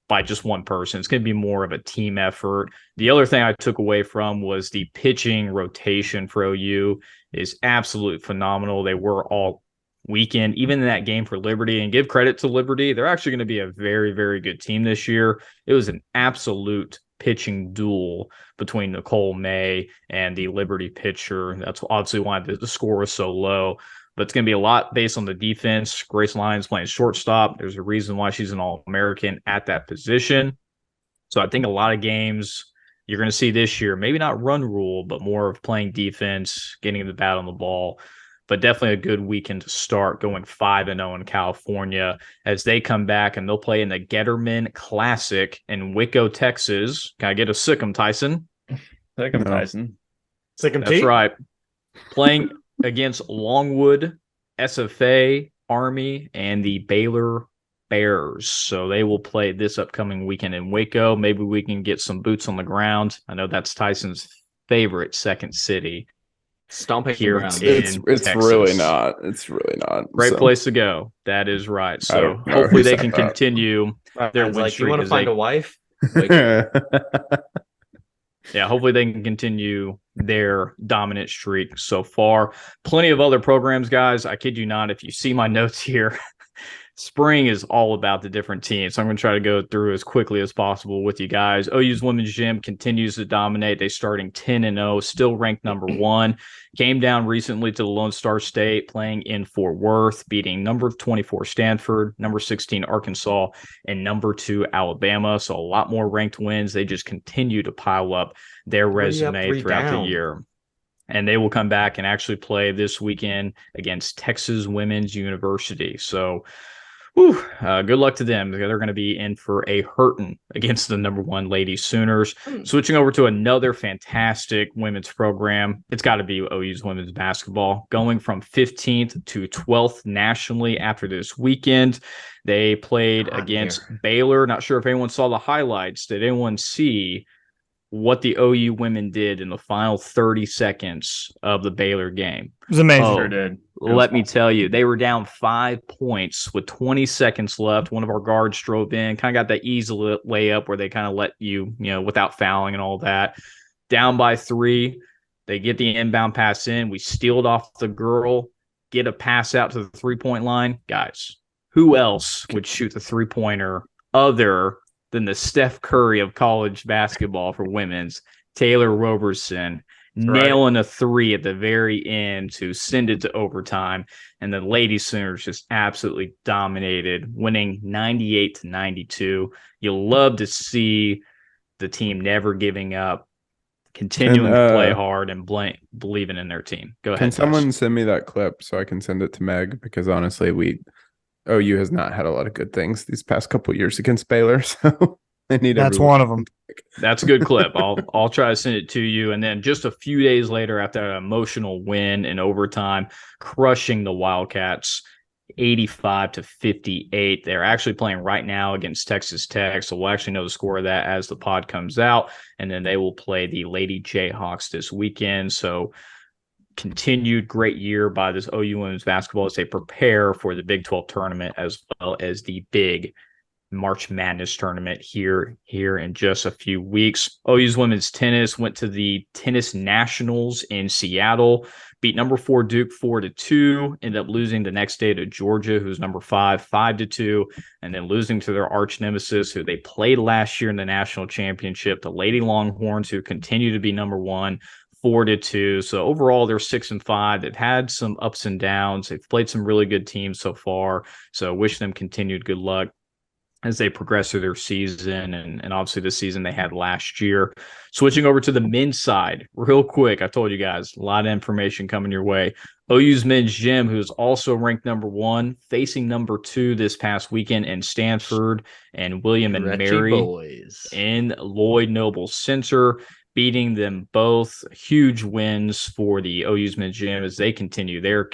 by just one person. It's going to be more of a team effort. The other thing I took away from was the pitching rotation for OU is absolutely phenomenal. They were all weekend, even in that game for Liberty, and give credit to Liberty. They're actually going to be a very, very good team this year. It was an absolute pitching duel between Nicole May and the Liberty pitcher. That's obviously why the score was so low. But it's going to be a lot based on the defense. Grace Lyons playing shortstop. There's a reason why she's an All-American at that position. So I think a lot of games you're going to see this year, maybe not run rule, but more of playing defense, getting the bat on the ball. But definitely a good weekend to start, going 5-0 in California as they come back and they'll play in the Getterman Classic in Waco, Texas. Can I get a Sick'em, Tyson? Sick'em, Tyson. Sick'em That's right. Playing against Longwood, SFA, Army, and the Baylor Bears. So they will play this upcoming weekend in Waco. Maybe we can get some boots on the ground. I know that's Tyson's favorite second city. Stomping Here around. It's Texas. really not. It's really not. Great So, place to go. That is right. I So don't know hopefully who they said can that. continue their Ryan's win like, you streak. want to as find they- a wife? Yeah, hopefully they can continue their dominant streak so far. Plenty of other programs, guys. I kid you not. If you see my notes here, spring is all about the different teams. So I'm going to try to go through as quickly as possible with you guys. OU's women's gym continues to dominate. They starting 10-0, still ranked number 1. Came down recently to the Lone Star State, playing in Fort Worth, beating number 24 Stanford, number 16 Arkansas, and number 2 Alabama. So a lot more ranked wins. They just continue to pile up their 3 up, resume 3 throughout down. the year. And they will come back and actually play this weekend against Texas Women's University. So good luck to them. They're going to be in for a hurting against the number 1 Lady Sooners. Switching over to another fantastic women's program, it's got to be OU's women's basketball. Going from 15th to 12th nationally after this weekend. They played against Baylor. Not sure if anyone saw the highlights. Did anyone see what the OU women did in the final 30 seconds of the Baylor game? It was amazing. Sure did. Let me tell you, they were down 5 points with 20 seconds left. One of our guards drove in, kind of got that easy layup where they kind of let you, without fouling and all that. Down by 3, they get the inbound pass in. We stealed off the girl, get a pass out to the 3-point line. Guys, who else would shoot the 3-pointer other than the Steph Curry of college basketball for women's, Taylor Roberson? Nailing a 3 at the very end to send it to overtime. And the Lady Sooners just absolutely dominated, winning 98-92. You'll love to see the team never giving up, continuing to play hard and believing in their team. Go ahead. Can someone send me that clip so I can send it to Meg? Because honestly, OU has not had a lot of good things these past couple of years against Baylor. So they need That's one of them. That's a good clip. I'll try to send it to you. And then just a few days later, after an emotional win in overtime, crushing the Wildcats 85-58. They're actually playing right now against Texas Tech. So we'll actually know the score of that as the pod comes out. And then they will play the Lady Jayhawks this weekend. So continued great year by this OU women's basketball as they prepare for the Big 12 tournament as well as the big March Madness tournament here in just a few weeks. OU's women's tennis went to the Tennis Nationals in Seattle, beat number 4 Duke 4-2, ended up losing the next day to Georgia, who's number 5, 5-2, and then losing to their arch nemesis, who they played last year in the national championship, the Lady Longhorns, who continue to be number 1, 4-2. So overall, they're 6-5. They've had some ups and downs. They've played some really good teams so far. So wish them continued good luck as they progress through their season, and obviously the season they had last year. Switching over to the men's side real quick. I told you guys, a lot of information coming your way. OU's men's gym, who's also ranked number 1, facing number 2 this past weekend in Stanford, and William and Stretchy Mary boys in Lloyd Noble Center. beating them both. Huge wins for the OU's men's gym as they continue their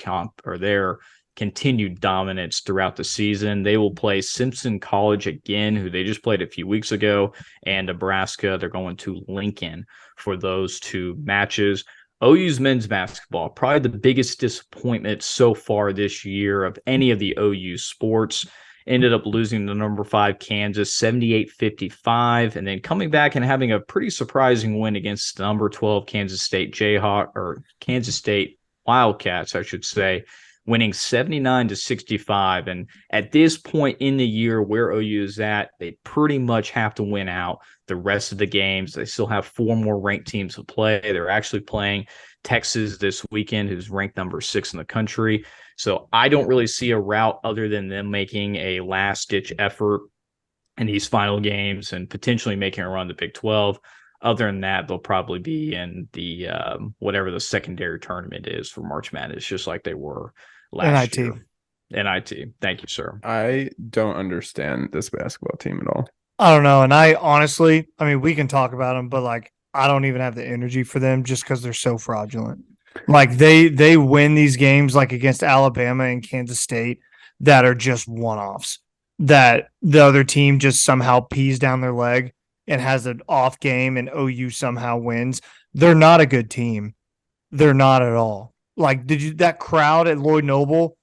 continued dominance throughout the season. They will play Simpson College again, who they just played a few weeks ago, and Nebraska. They're going to Lincoln for those two matches. OU's men's basketball, probably the biggest disappointment so far this year of any of the OU sports. Ended up losing to number 5 Kansas 78-55, and then coming back and having a pretty surprising win against number 12 Kansas State Wildcats, I should say, winning 79-65. And at this point in the year where OU is at, they pretty much have to win out the rest of the games. They still have 4 more ranked teams to play. They're actually playing Texas this weekend, who's ranked number 6 in the country. So I don't really see a route other than them making a last-ditch effort in these final games and potentially making a run to Big 12. Other than that, they'll probably be in the whatever the secondary tournament is for March Madness, just like they were last year. NIT. Thank you, sir. I don't understand this basketball team at all. I don't know. And I honestly, we can talk about them, but I don't even have the energy for them just because they're so fraudulent. They win these games against Alabama and Kansas State that are just one-offs, that the other team just somehow pees down their leg and has an off game and OU somehow wins. They're not a good team. They're not at all. That crowd at Lloyd Noble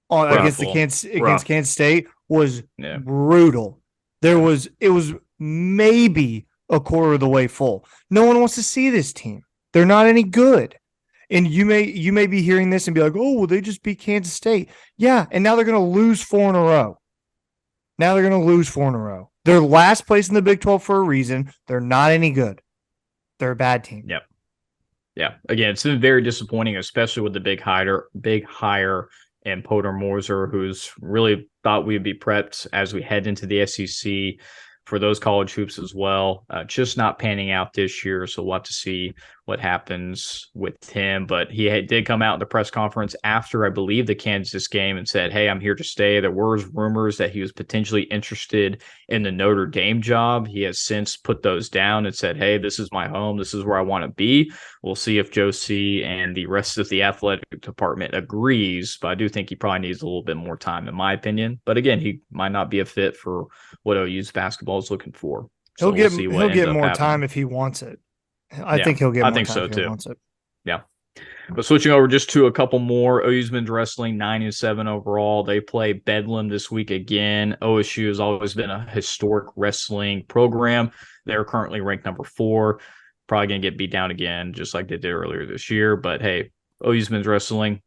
against Kansas State was brutal. It was maybe a quarter of the way full. No one wants to see this team. They're not any good. And you may be hearing this and be like, oh, well, they just beat Kansas State. Yeah, and now they're going to lose 4 in a row. They're last place in the Big 12 for a reason. They're not any good. They're a bad team. Yep. Yeah. Again, it's been very disappointing, especially with the big hire in Potter Moser, who's really thought we'd be prepped as we head into the SEC for those college hoops as well. Just not panning out this year, so we'll have to see what happens with him. But he did come out in the press conference after, I believe, the Kansas game and said, hey, I'm here to stay. There were rumors that he was potentially interested in the Notre Dame job. He has since put those down and said, hey, this is my home. This is where I want to be. We'll see if Joe C. and the rest of the athletic department agrees, but I do think he probably needs a little bit more time, in my opinion. But again, he might not be a fit for what OU's basketball is looking for. So he'll get more time if he wants it. I think he'll get more time if he wants it. Yeah. But switching over just to a couple more, OU's men's wrestling 9-7 overall. They play Bedlam this week again. OSU has always been a historic wrestling program. They're currently ranked number 4. Probably going to get beat down again, just like they did earlier this year. But hey, OU's men's wrestling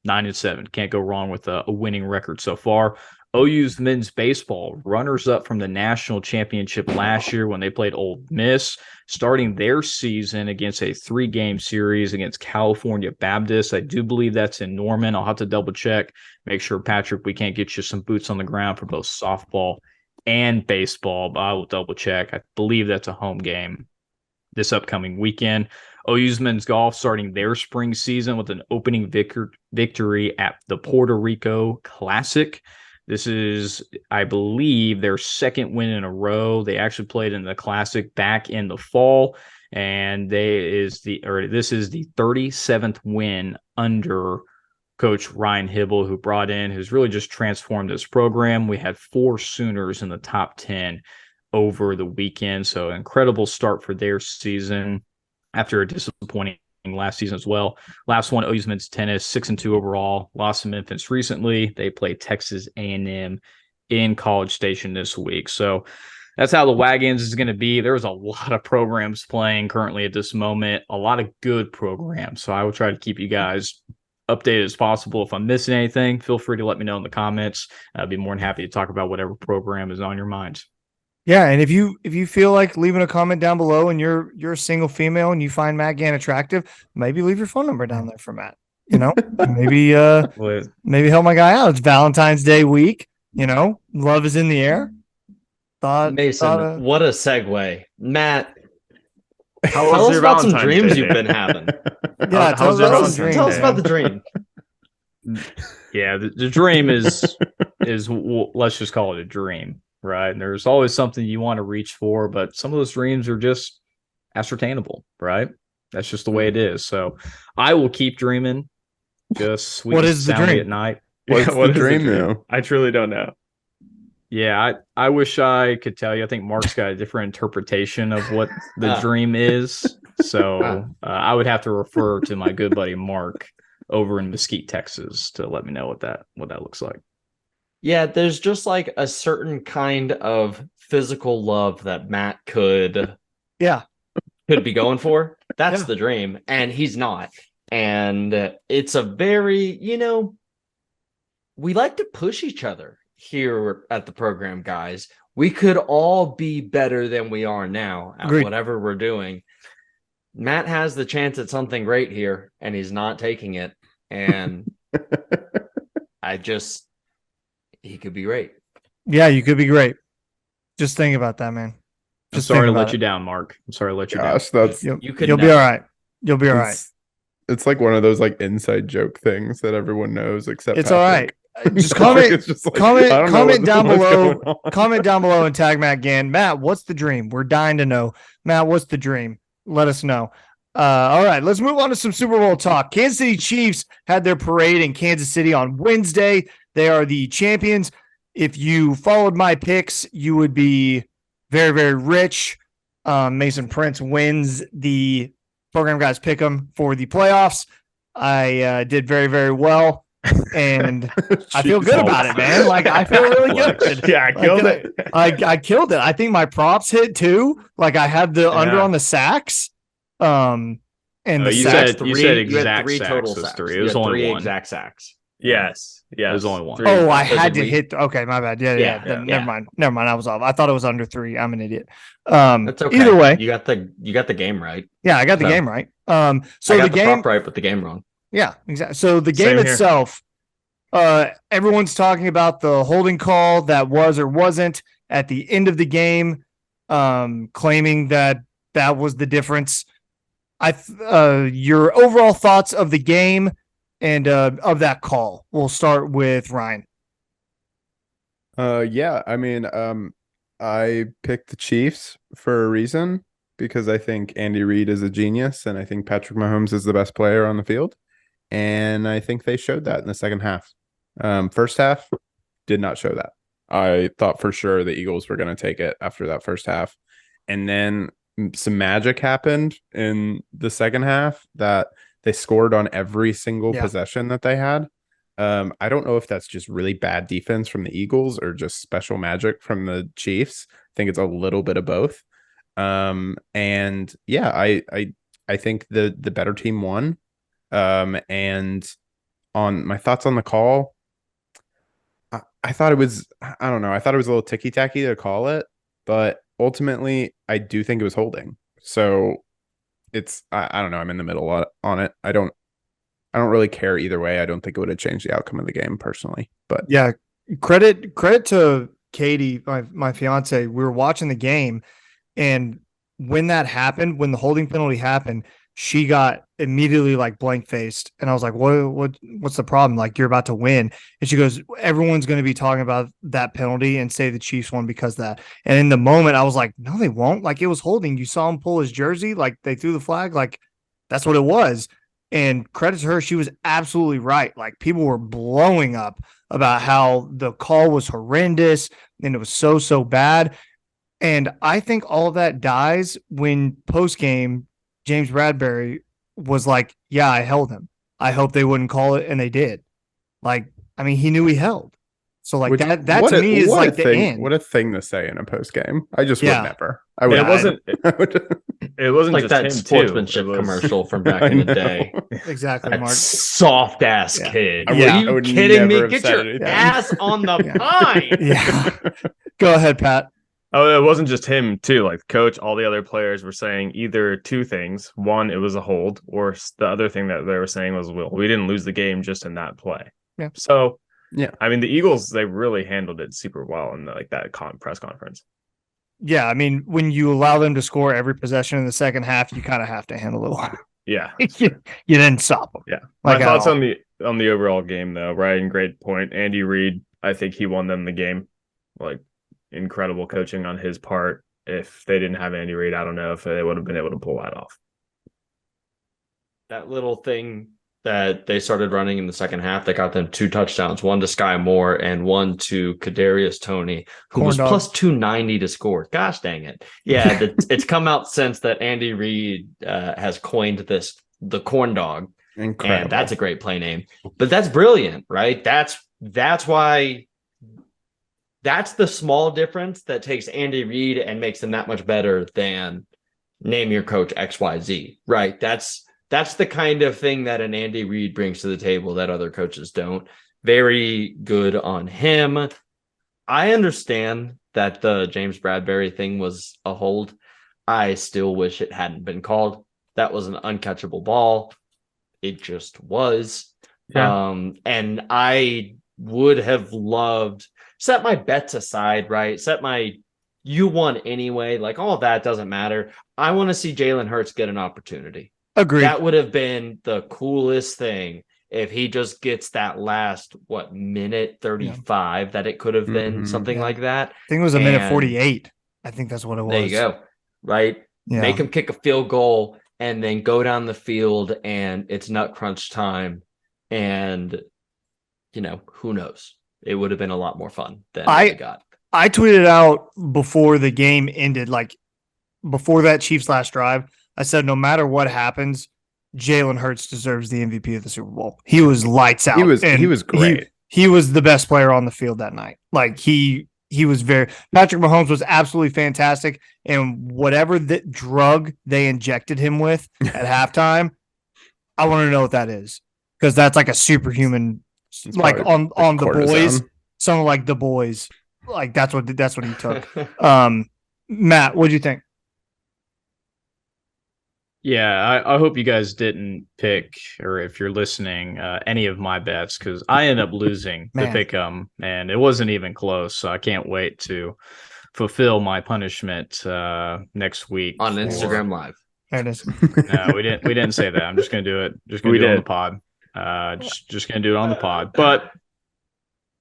9-7. Can't go wrong with a winning record so far. OU's men's baseball, runners up from the national championship last year when they played Ole Miss, starting their season against a 3-game series against California Baptist. I do believe that's in Norman. I'll have to double check. Make sure, Patrick, we can't get you some boots on the ground for both softball and baseball, but I will double check. I believe that's a home game this upcoming weekend. OU's men's golf starting their spring season with an opening victory at the Puerto Rico Classic. This is, I believe, their second win in a row. They actually played in the Classic back in the fall, and this is the 37th win under Coach Ryan Hibble, who's really just transformed this program. We had 4 Sooners in the top 10 over the weekend, so incredible start for their season after a disappointing last season as well. Last one, OU's men's tennis, 6-2 overall. Lost to Memphis recently. They play Texas A&M in College Station this week. So that's how the Wagons is going to be. There's a lot of programs playing currently at this moment, a lot of good programs. So I will try to keep you guys updated as possible. If I'm missing anything, feel free to let me know in the comments. I'd be more than happy to talk about whatever program is on your minds. Yeah, and if you feel like leaving a comment down below and you're a single female and you find Matt Gann attractive, maybe leave your phone number down there for Matt. Maybe help my guy out. It's Valentine's Day week. Love is in the air. Mason, what a segue, Matt. Tell us about some dreams you've been having. Yeah, tell us about the dream. Yeah, the dream is let's just call it a dream. Right. And there's always something you want to reach for, but some of those dreams are just ascertainable, right? That's just the way it is. So I will keep dreaming. Just sweet What is the sound me dream? at night. What's What the is dream though? I truly don't know. Yeah, I wish I could tell you. I think Mark's got a different interpretation of what the dream is. So I would have to refer to my good buddy Mark over in Mesquite, Texas, to let me know what that looks like. Yeah, there's just like a certain kind of physical love that Matt could be going for. That's the dream, and he's not. And it's a very, we like to push each other here at the program, guys. We could all be better than we are now at whatever we're doing. Matt has the chance at something great here, and he's not taking it. And he could be great. Yeah, you could be great. Just think about that, man. I'm sorry to let you down, Mark. I'm sorry to let you down. That's you'll be all right. You'll be all right. It's like one of those like inside joke things that everyone knows except it's Patrick. all right. Just comment, comment down below. Going on. Comment down below and tag Matt Gann. Matt, what's the dream? We're dying to know. Matt, what's the dream? Let us know. All right, let's move on to some Super Bowl talk. Kansas City Chiefs had their parade in Kansas City on Wednesday. They are the champions. If you followed my picks, you would be very, very rich. Mason Prince wins the program guys pick 'em for the playoffs. I did very, very well, and I feel good about it, man. Like I feel really good. Yeah, I killed it. I killed it. I think my props hit too. Like I had the under on the sacks. And the you sacks. said exact three sacks. total It was sacks. three. It was only one. Exact sacks. Yes. It was only one. Oh, I had to hit. Okay, my bad. Yeah. Never mind. I was off. I thought it was under 3. I'm an idiot. That's okay. Either way, you got the game right. Yeah, I got the game right. So I got the game prop right, but the game wrong. Yeah, exactly. So the game Same here. itself, everyone's talking about the holding call that was or wasn't at the end of the game, claiming that was the difference. Your overall thoughts of the game and of that call. We'll start with Ryan. Yeah, I mean, I picked the Chiefs for a reason because I think Andy Reid is a genius and I think Patrick Mahomes is the best player on the field. And I think they showed that in the second half. First half did not show that. I thought for sure the Eagles were going to take it after that first half. And then some magic happened in the second half that they scored on every single possession that they had. I don't know if that's just really bad defense from the Eagles or just special magic from the Chiefs. I think it's a little bit of both. And yeah, I think the better team won. And on my thoughts on the call, I thought it was, I don't know. I thought it was a little ticky tacky to call it, but ultimately I do think it was holding. So it's, I don't know. I'm in the middle on it. I don't really care either way. I don't think it would have changed the outcome of the game personally, but yeah, credit to Katie, my fiance. We were watching the game, and when that happened, when the holding penalty happened, she got immediately like blank faced, and I was like, what's the problem? Like, you're about to win. And she goes, everyone's going to be talking about that penalty and say the Chiefs won because of that. And in the moment I was like, no, they won't. Like, it was holding. You saw him pull his jersey. Like, they threw the flag. Like, that's what it was. And credit to her, she was absolutely right. Like, people were blowing up about how the call was horrendous and it was so bad. And I think all of that dies when post-game James Bradbury was like, yeah, I held him. I hope they wouldn't call it, and they did. Like, I mean, he knew he held. So like that to me is like the end. What a thing to say in a post game. I just would never. I would. It wasn't like just that him sportsmanship too. commercial from back in the day. Exactly, That Mark. soft ass kid. Yeah. Are you kidding me? Get your ass on the pine. Yeah. Go ahead, Pat. Oh, it wasn't just him too. Like coach, all the other players were saying either two things. One, it was a hold, or the other thing that they were saying was, well, we didn't lose the game just in that play. Yeah. So, yeah, I mean, the Eagles, they really handled it super well in that press conference. Yeah, I mean, when you allow them to score every possession in the second half, you kind of have to handle it well. Yeah. you didn't stop them. Yeah. Like My thoughts on the overall game, though, Ryan, great point. Andy Reid, I think he won them the game. Like, incredible coaching on his part. if they didn't have Andy Reid, I don't know if they would have been able to pull that off. That little thing that they started running in the second half that got them 2 touchdowns, one to Sky Moore and one to Kadarius Toney, who was plus 290 to score. Gosh dang it. Yeah, it's come out since that Andy Reid has coined the corn dog. Incredible. And that's a great play name. But that's brilliant, right? That's why that's the small difference that takes Andy Reid and makes him that much better than name your coach XYZ, right? That's the kind of thing that an Andy Reid brings to the table that other coaches don't. Very good on him. I understand that the James Bradbury thing was a hold. I still wish it hadn't been called. That was an uncatchable ball. It just was. Yeah. And I would have loved, set my bets aside, right? You won anyway. Like, all that doesn't matter. I want to see Jalen Hurts get an opportunity. Agreed. That would have been the coolest thing if he just gets that last, minute 35 that it could have been, something like that. I think it was a minute 48. I think that's what it was. There you go. Right? Yeah. Make him kick a field goal and then go down the field and it's nut crunch time. And, who knows? It would have been a lot more fun than I got. I tweeted out before the game ended, like before that Chiefs last drive, I said, no matter what happens, Jalen Hurts deserves the MVP of the Super Bowl. He was lights out. He was great. He was the best player on the field that night. Like he was Patrick Mahomes was absolutely fantastic. And whatever that drug they injected him with at halftime, I want to know what that is. Because that's like a superhuman, like on the boys, something like the boys. Like that's what he took. Matt, what'd you think? Yeah, I hope you guys didn't pick, or if you're listening, any of my bets, because I ended up losing the pick 'em, and it wasn't even close. So I can't wait to fulfill my punishment next week on Instagram Live. There it is. No, we didn't say that. I'm just gonna do it. Just gonna do it on the pod. Just gonna do it on the pod. But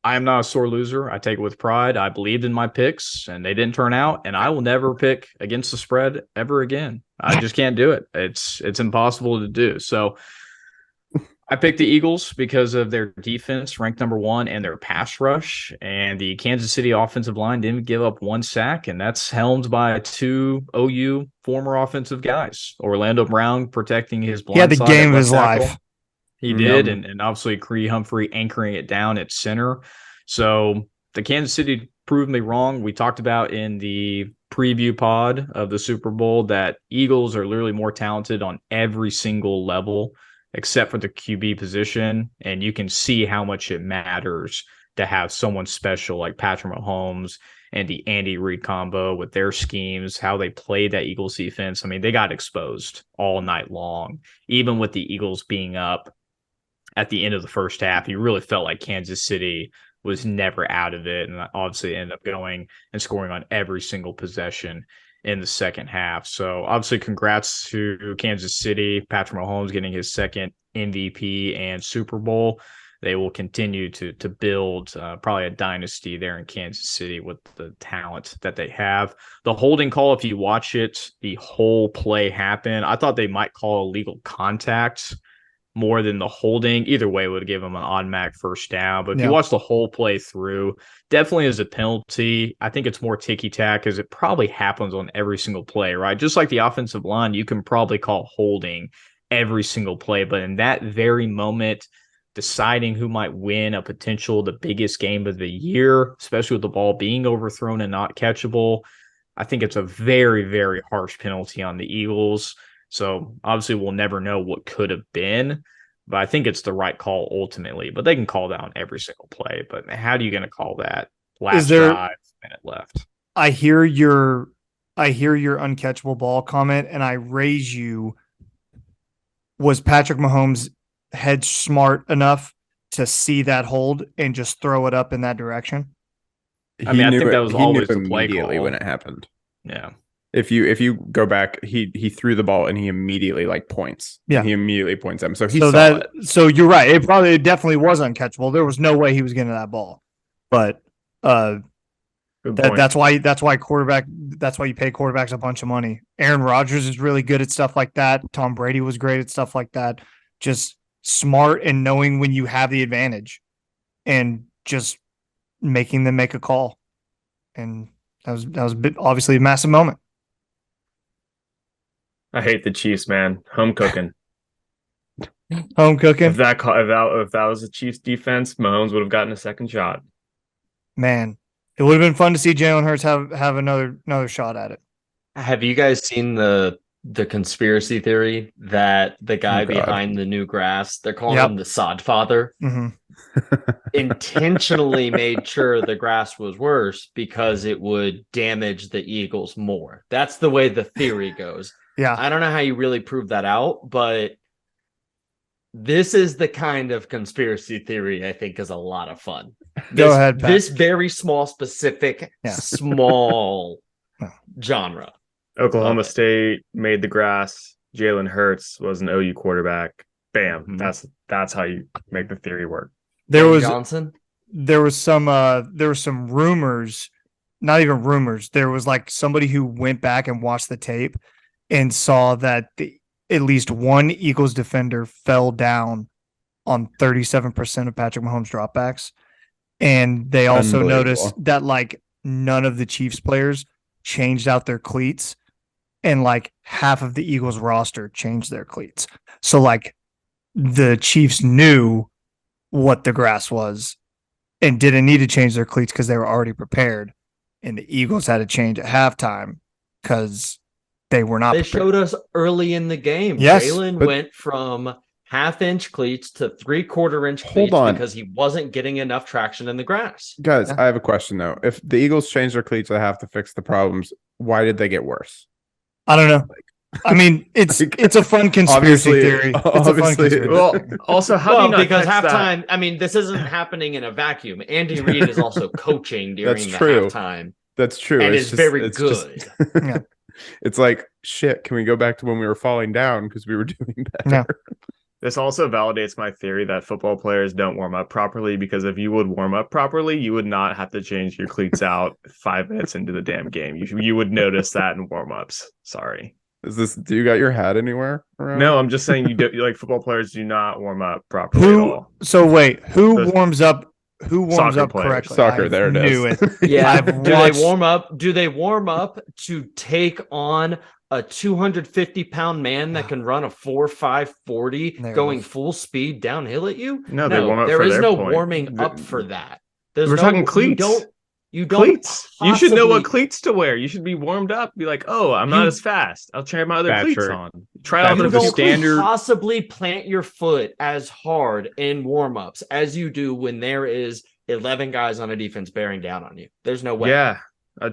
I am not a sore loser. I take it with pride. I believed in my picks, and they didn't turn out. And I will never pick against the spread ever again. I just can't do it. It's impossible to do. So I picked the Eagles because of their defense, ranked number 1, and their pass rush. And the Kansas City offensive line didn't give up 1 sack, and that's helmed by 2 OU former offensive guys. Orlando Brown protecting his blind side. He had the game of his tackle. life. He did, and obviously Cree Humphrey anchoring it down at center. So the Kansas City proved me wrong. We talked about in the preview pod of the Super Bowl that Eagles are literally more talented on every single level except for the QB position, and you can see how much it matters to have someone special like Patrick Mahomes and the Andy Reid combo with their schemes, how they played that Eagles defense. I mean, they got exposed all night long, even with the Eagles being up at the end of the first half. You really felt like Kansas City was never out of it, and obviously ended up going and scoring on every single possession in the second half. So obviously congrats to Kansas City, Patrick Mahomes getting his second MVP and Super Bowl. They will continue to build probably a dynasty there in Kansas City with the talent that they have. The holding call, if you watch it, the whole play happened. I thought they might call illegal contact more than the holding. Either way, would give them an automatic first down. But if you watch the whole play through, definitely is a penalty. I think it's more ticky-tack because it probably happens on every single play, right? Just like the offensive line, you can probably call holding every single play. But in that very moment, deciding who might win the biggest game of the year, especially with the ball being overthrown and not catchable, I think it's a very, very harsh penalty on the Eagles. So obviously we'll never know what could have been, but I think it's the right call ultimately. But they can call that on every single play. But how are you going to call that last drive, minute left? I hear your uncatchable ball comment, and I raise you. Was Patrick Mahomes' head smart enough to see that hold and just throw it up in that direction? I think that was always the play immediately call when it happened. Yeah. If you go back, he threw the ball and he immediately points. Yeah, he immediately points at him. So So you're right. It definitely was uncatchable. There was no way he was getting that ball. But that's why quarterback that's why you pay quarterbacks a bunch of money. Aaron Rodgers is really good at stuff like that. Tom Brady was great at stuff like that. Just smart and knowing when you have the advantage and just making them make a call. And that was obviously a massive moment. I hate the Chiefs, man. Home cooking. Home cooking. If that was the Chiefs defense, Mahomes would have gotten a second shot. Man, it would have been fun to see Jalen Hurts have another shot at it. Have you guys seen the conspiracy theory that the guy behind the new grass, they're calling him the sod father, intentionally made sure the grass was worse because it would damage the Eagles more? That's the way the theory goes. Yeah. I don't know how you really prove that out, but this is the kind of conspiracy theory I think is a lot of fun. Go ahead, Pat. This very small, specific, small genre. Oklahoma State made the grass. Jalen Hurts was an OU quarterback. Bam. That's how you make the theory work. There was some rumors, not even rumors. There was like somebody who went back and watched the tape and saw that at least one Eagles defender fell down on 37% of Patrick Mahomes dropbacks. And they also noticed that like none of the Chiefs players changed out their cleats, and like half of the Eagles roster changed their cleats. So like the Chiefs knew what the grass was and didn't need to change their cleats because they were already prepared. And the Eagles had to change at halftime because they were not prepared. Showed us early in the game. Yes, Jalen went from half-inch cleats to 3/4-inch cleats because he wasn't getting enough traction in the grass. Guys, I have a question though. If the Eagles change their cleats, they have to fix the problems. Why did they get worse? I don't know. I mean, it's a fun conspiracy theory. Well, also, how do you not because catch halftime, that? I mean, this isn't happening in a vacuum. Andy Reid is also coaching during the halftime. That's true. And it's very good. It's like, shit, can we go back to when we were falling down because we were doing better? Yeah. This also validates my theory that football players don't warm up properly, because if you would warm up properly, you would not have to change your cleats out 5 minutes into the damn game. You would notice that in warm-ups. Sorry. Do you got your hat anywhere around? No, I'm just saying like football players do not warm up properly at all. So wait, who warms up correctly? Soccer, there it is. Yeah. Do they warm up to take on a 250-pound man that can run a 4.5 40 going full speed downhill at you? No, they warm up. There for is their no point. warming up for that. We're talking cleats. You don't cleats. You should know what cleats to wear. You should be warmed up. Be like, oh, I'm not as fast. I'll try my other cleats on. Try out you the don't standard. Possibly plant your foot as hard in warm-ups as you do when there is 11 guys on a defense bearing down on you. There's no way. Yeah,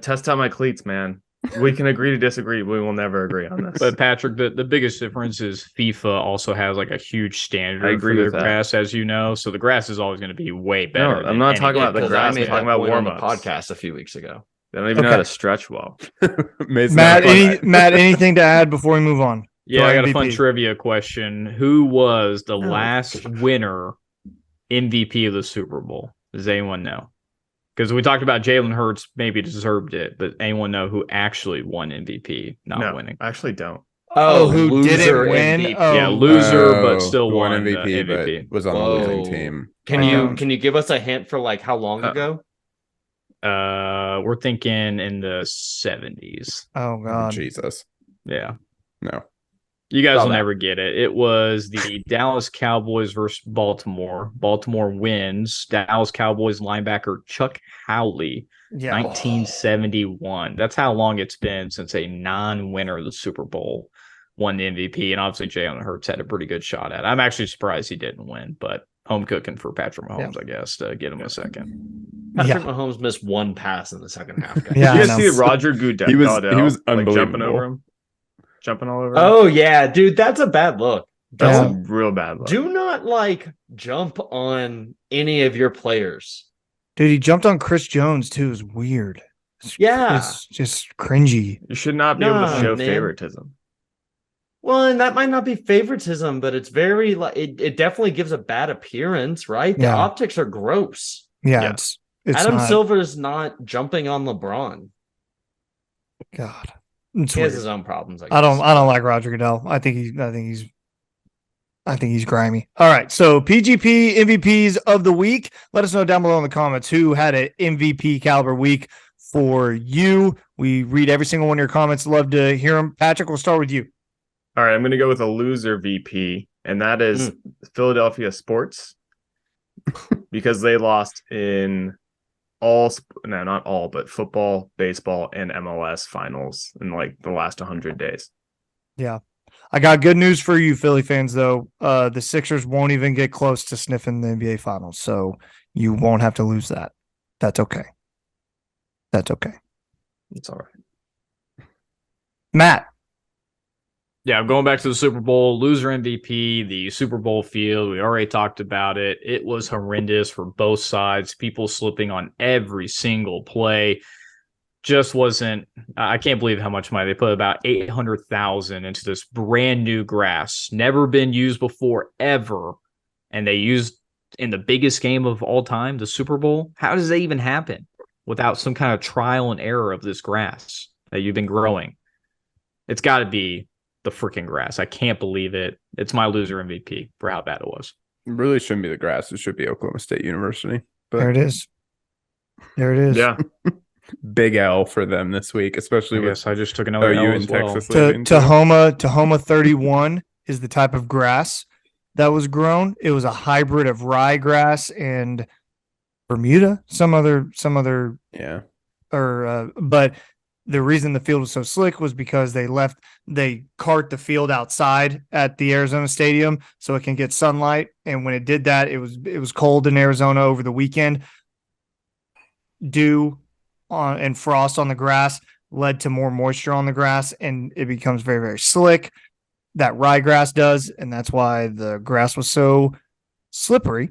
test out my cleats, man. We can agree to disagree. We will never agree on this. But Patrick, the biggest difference is FIFA also has like a huge standard for their grass, as you know. So the grass is always going to be way better. No, I'm not talking about the grass. I'm talking about warm-ups. Podcast a few weeks ago. They don't even know how to stretch well. Matt, anything to add before we move on? Yeah, I got a fun trivia question. Who was the last winner MVP of the Super Bowl? Does anyone know? Because we talked about Jalen Hurts maybe deserved it, but anyone know who actually won MVP, not winning? I actually don't. Who didn't win? Yeah, loser, but still won won MVP, but was on the losing team. Can you give us a hint for like how long ago? We're thinking in the 70s. Oh God, Jesus. Yeah. No. You guys will never get it. It was the Dallas Cowboys versus Baltimore. Baltimore wins. Dallas Cowboys linebacker Chuck Howley, 1971. That's how long it's been since a non-winner of the Super Bowl won the MVP. And obviously Jalen Hurts had a pretty good shot at it. I'm actually surprised he didn't win, but home cooking for Patrick Mahomes, I guess, to get him a second. Patrick Mahomes missed one pass in the second half. Guys. Did you guys see Roger Goodell? He was unbelievable. Jumping over him. Jumping all over him. Oh yeah, dude, that's a bad look. That's a real bad look. Do not jump on any of your players. Dude, he jumped on Chris Jones too. It's weird. It's just cringy. You should not be able to show favoritism. Well, and that might not be favoritism, but it's very it definitely gives a bad appearance, right? The optics are gross. Yeah. It's Adam Silver's not jumping on LeBron. God, it's He has weird. his own problems. I don't like Roger Goodell. I think he's grimy. All right. So PGP MVPs of the week. Let us know down below in the comments who had an MVP caliber week for you. We read every single one of your comments. Love to hear them. Patrick, we'll start with you. All right, I'm going to go with a loser VP, and that is Philadelphia Sports, because they lost in not all, but football, baseball, and MLS finals in like the last 100 days. Yeah. I got good news for you, Philly fans, though. The Sixers won't even get close to sniffing the NBA finals, so you won't have to lose that. That's okay. That's okay. It's all right. Matt. Yeah, I'm going back to the Super Bowl, loser MVP, the Super Bowl field. We already talked about it. It was horrendous for both sides. People slipping on every single play. Just wasn't. I can't believe how much money they put. About $800,000 into this brand new grass, never been used before ever, and they used in the biggest game of all time, the Super Bowl. How does that even happen without some kind of trial and error of this grass that you've been growing? It's got to be the freaking grass. I can't believe it. It's my loser MVP for how bad it was. It really shouldn't be the grass. It should be Oklahoma State University. But There it is. There it is. Yeah. big L for them this week, especially with I just took another OU L in as well. Texas. leaving, too. Tahoma 31 is the type of grass that was grown. It was a hybrid of ryegrass and Bermuda, some other, Yeah. but the reason the field was so slick was because they cart the field outside at the Arizona Stadium so it can get sunlight. And when it did that, it was cold in Arizona over the weekend. Dew and frost on the grass led to more moisture on the grass, and it becomes very, very slick. That ryegrass does, and that's why the grass was so slippery.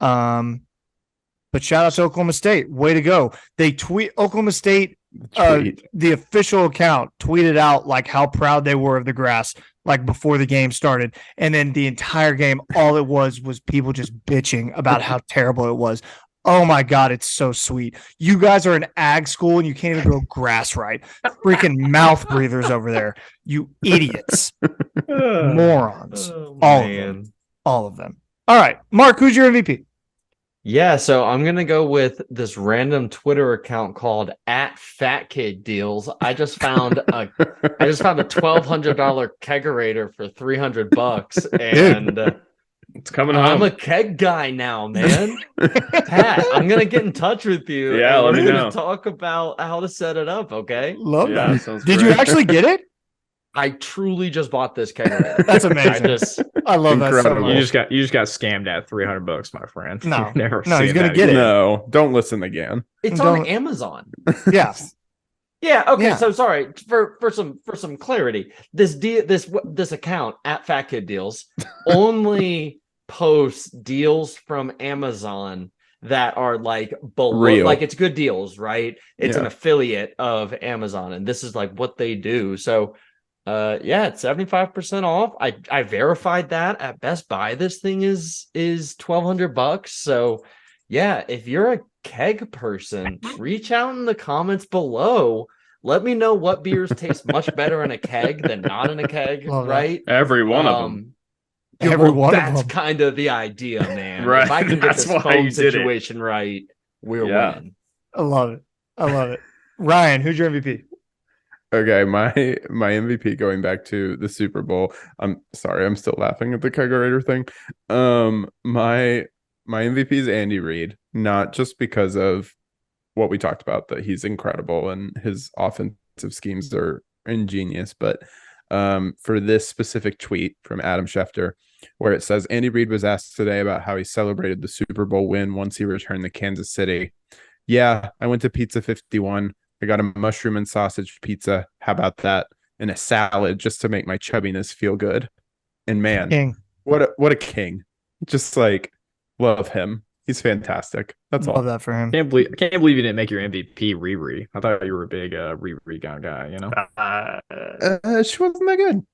But shout out to Oklahoma State. Way to go. They tweet Oklahoma State. The official account tweeted out like how proud they were of the grass like before the game started, and then the entire game all it was people just bitching about how terrible it was. Oh my God, it's so sweet. You guys are an ag school and you can't even grow grass right. Freaking mouth breathers over there. You idiots. Morons. All of them. All right, Mark, who's your MVP? Yeah, so I'm gonna go with this random Twitter account called @FatKidDeals. I just found a $1,200 kegerator for $300, and It's coming I'm home. a keg guy now, man. Pat, I'm gonna get in touch with you. Yeah, and let we're me gonna know. talk about how to set it up. Okay. Love Yeah, that. sounds Did you great. actually get it? I truly just bought this kegerator. That's amazing. I love that so Incredible. You much. just got scammed at $300, my friend. No. You've never No, he's seen gonna that get again. it. No, don't listen again. It's Don't- on Amazon. Yeah. Yeah. Okay. Yeah. So sorry for some clarity. This account @FatKidDeals only posts deals from Amazon that are like below, Real. like it's good deals, right? It's an Yeah. affiliate of Amazon, and this is like what they do. So, yeah, it's 75% off. I verified that at Best Buy. This thing is $1,200. So, yeah, if you're a keg person, reach out in the comments below. Let me know what beers taste much better in a keg than not in a keg, Love that. right? Every one of them. Yeah, Every well, one of that's them. kind of the idea, man. Right. If I can get That's this why phone you did it. situation right, we're Yeah. winning. I love it. Ryan, who's your MVP? Okay, my MVP going back to the Super Bowl. I'm sorry, I'm still laughing at the kegerator thing. My MVP is Andy Reid, not just because of what we talked about, that he's incredible and his offensive schemes are ingenious, but for this specific tweet from Adam Schefter, where it says Andy Reid was asked today about how he celebrated the Super Bowl win once he returned to Kansas City. Yeah, I went to Pizza 51. I got a mushroom and sausage pizza. How about that? And a salad just to make my chubbiness feel good. And man, King. what a king. Just like love him. He's fantastic. That's Love all. that for him. I can't believe you didn't make your MVP Riri. I thought you were a big Riri kind of guy, you know? She wasn't that good.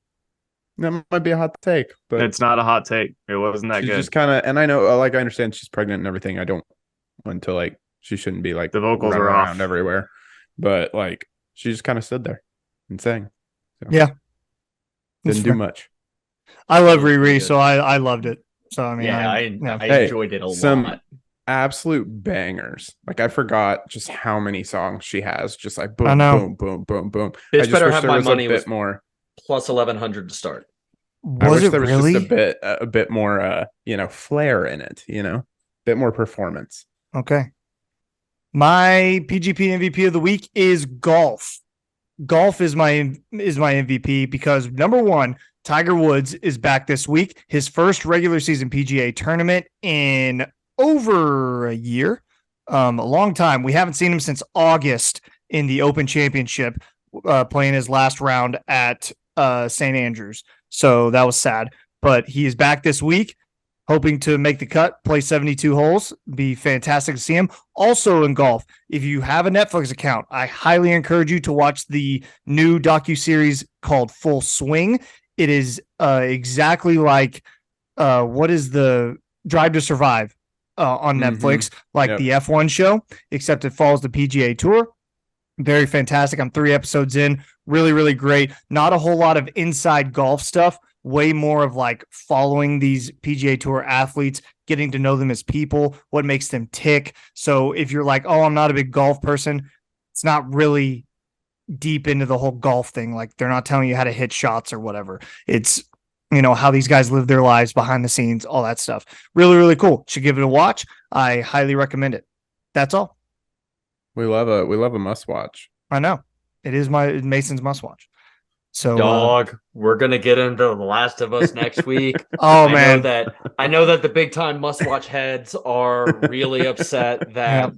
That might be a hot take, but It's not a hot take. It wasn't that she's good. just kind of, and I know, like, I understand she's pregnant and everything. I don't want to, like, she shouldn't be like The vocals running are off. around everywhere, but like, She just kind of stood there and sang. So, Yeah. That's didn't do fair. much. I love Riri, so I loved it. So I mean, I Hey, enjoyed it a some lot. absolute bangers. Like I forgot just how many songs she has. Just like I boom, know. boom, boom, boom, boom. Bitch I just Better wish Have there My was Money a bit was more. plus 1,100 to start. I Was wish it there was really? just a bit more, flair in it. Bit more performance. Okay. My PGP MVP of the week is golf. Golf is my MVP because number one, Tiger Woods is back this week. His first regular season PGA tournament in over a year, a long time. We haven't seen him since August in the Open Championship, playing his last round at St. Andrews. So that was sad, but he is back this week. Hoping to make the cut, play 72 holes. Be fantastic to see him. Also in golf, if you have a Netflix account, I highly encourage you to watch the new docuseries called Full Swing. It is exactly like what is the Drive to Survive on Netflix, like Yep. the F1 show, except it follows the PGA Tour. Very fantastic. I'm 3 episodes in. Really, really great. Not a whole lot of inside golf stuff. Way more of like following these PGA Tour athletes, getting to know them as people, what makes them tick. So if you're like, oh, I'm not a big golf person, it's not really deep into the whole golf thing. Like they're not telling you how to hit shots or whatever. It's, how these guys live their lives behind the scenes, all that stuff. Really, really cool. Should give it a watch. I highly recommend it. That's all. We love a must watch. I know. It is Mason's must watch. So Dog, we're gonna get into The Last of Us next week. Oh man, I know that the big time must watch heads are really upset that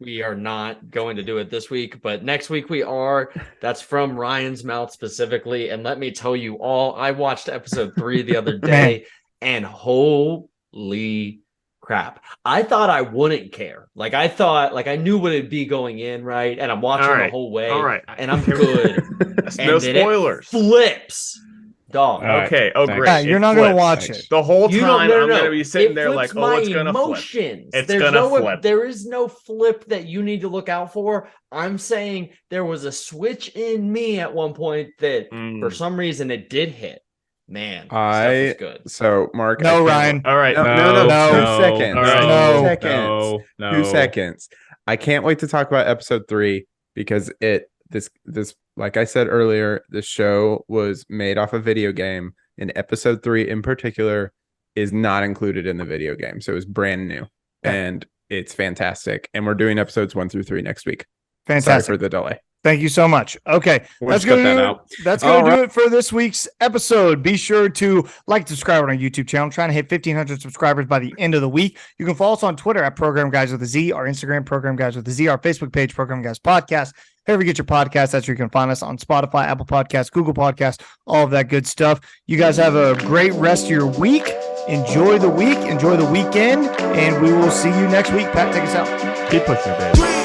we are not going to do it this week, but next week we are. That's from Ryan's mouth specifically. And let me tell you all, I watched episode 3 the other day, and holy crap. I thought I wouldn't care. Like I thought, like I knew what it'd be going in, right? And I'm watching the whole way. All right. And I'm good. No spoilers. Flips. Dog. All right. Okay. Oh, Thanks. great. Yeah, you're not gonna watch it. The whole You time don't, I'm gonna be sitting there flips like, oh, it's gonna emotions. flip. It's There's gonna no, flip. There is no flip that you need to look out for. I'm saying there was a switch in me at one point that for some reason it did hit. Man, stuff is good. So Mark, No, Ryan. All right. No, No. 2 seconds. All right. No. 2 seconds. No. 2 seconds. I can't wait to talk about episode 3 because this like I said earlier, the show was made off a video game, and episode 3 in particular is not included in the video game. So it's brand new and it's fantastic. And we're doing episodes 1 through 3 next week. Fantastic. Sorry for the delay. Thank you so much. Okay, We'll that's just cut gonna that do out. it. That's gonna All do it for this week's episode. Be sure to like, subscribe on our YouTube channel. I'm trying to hit 1,500 subscribers by the end of the week. You can follow us on Twitter at Program Guys with a Z, our Instagram Program Guys with a Z, our Facebook page Program Guys Podcast. Wherever you get your podcast, that's where you can find us on Spotify, Apple Podcasts, Google Podcasts, all of that good stuff. You guys have a great rest of your week. Enjoy the week, enjoy the weekend, and we will see you next week. Pat, take us out. Keep pushing it, baby.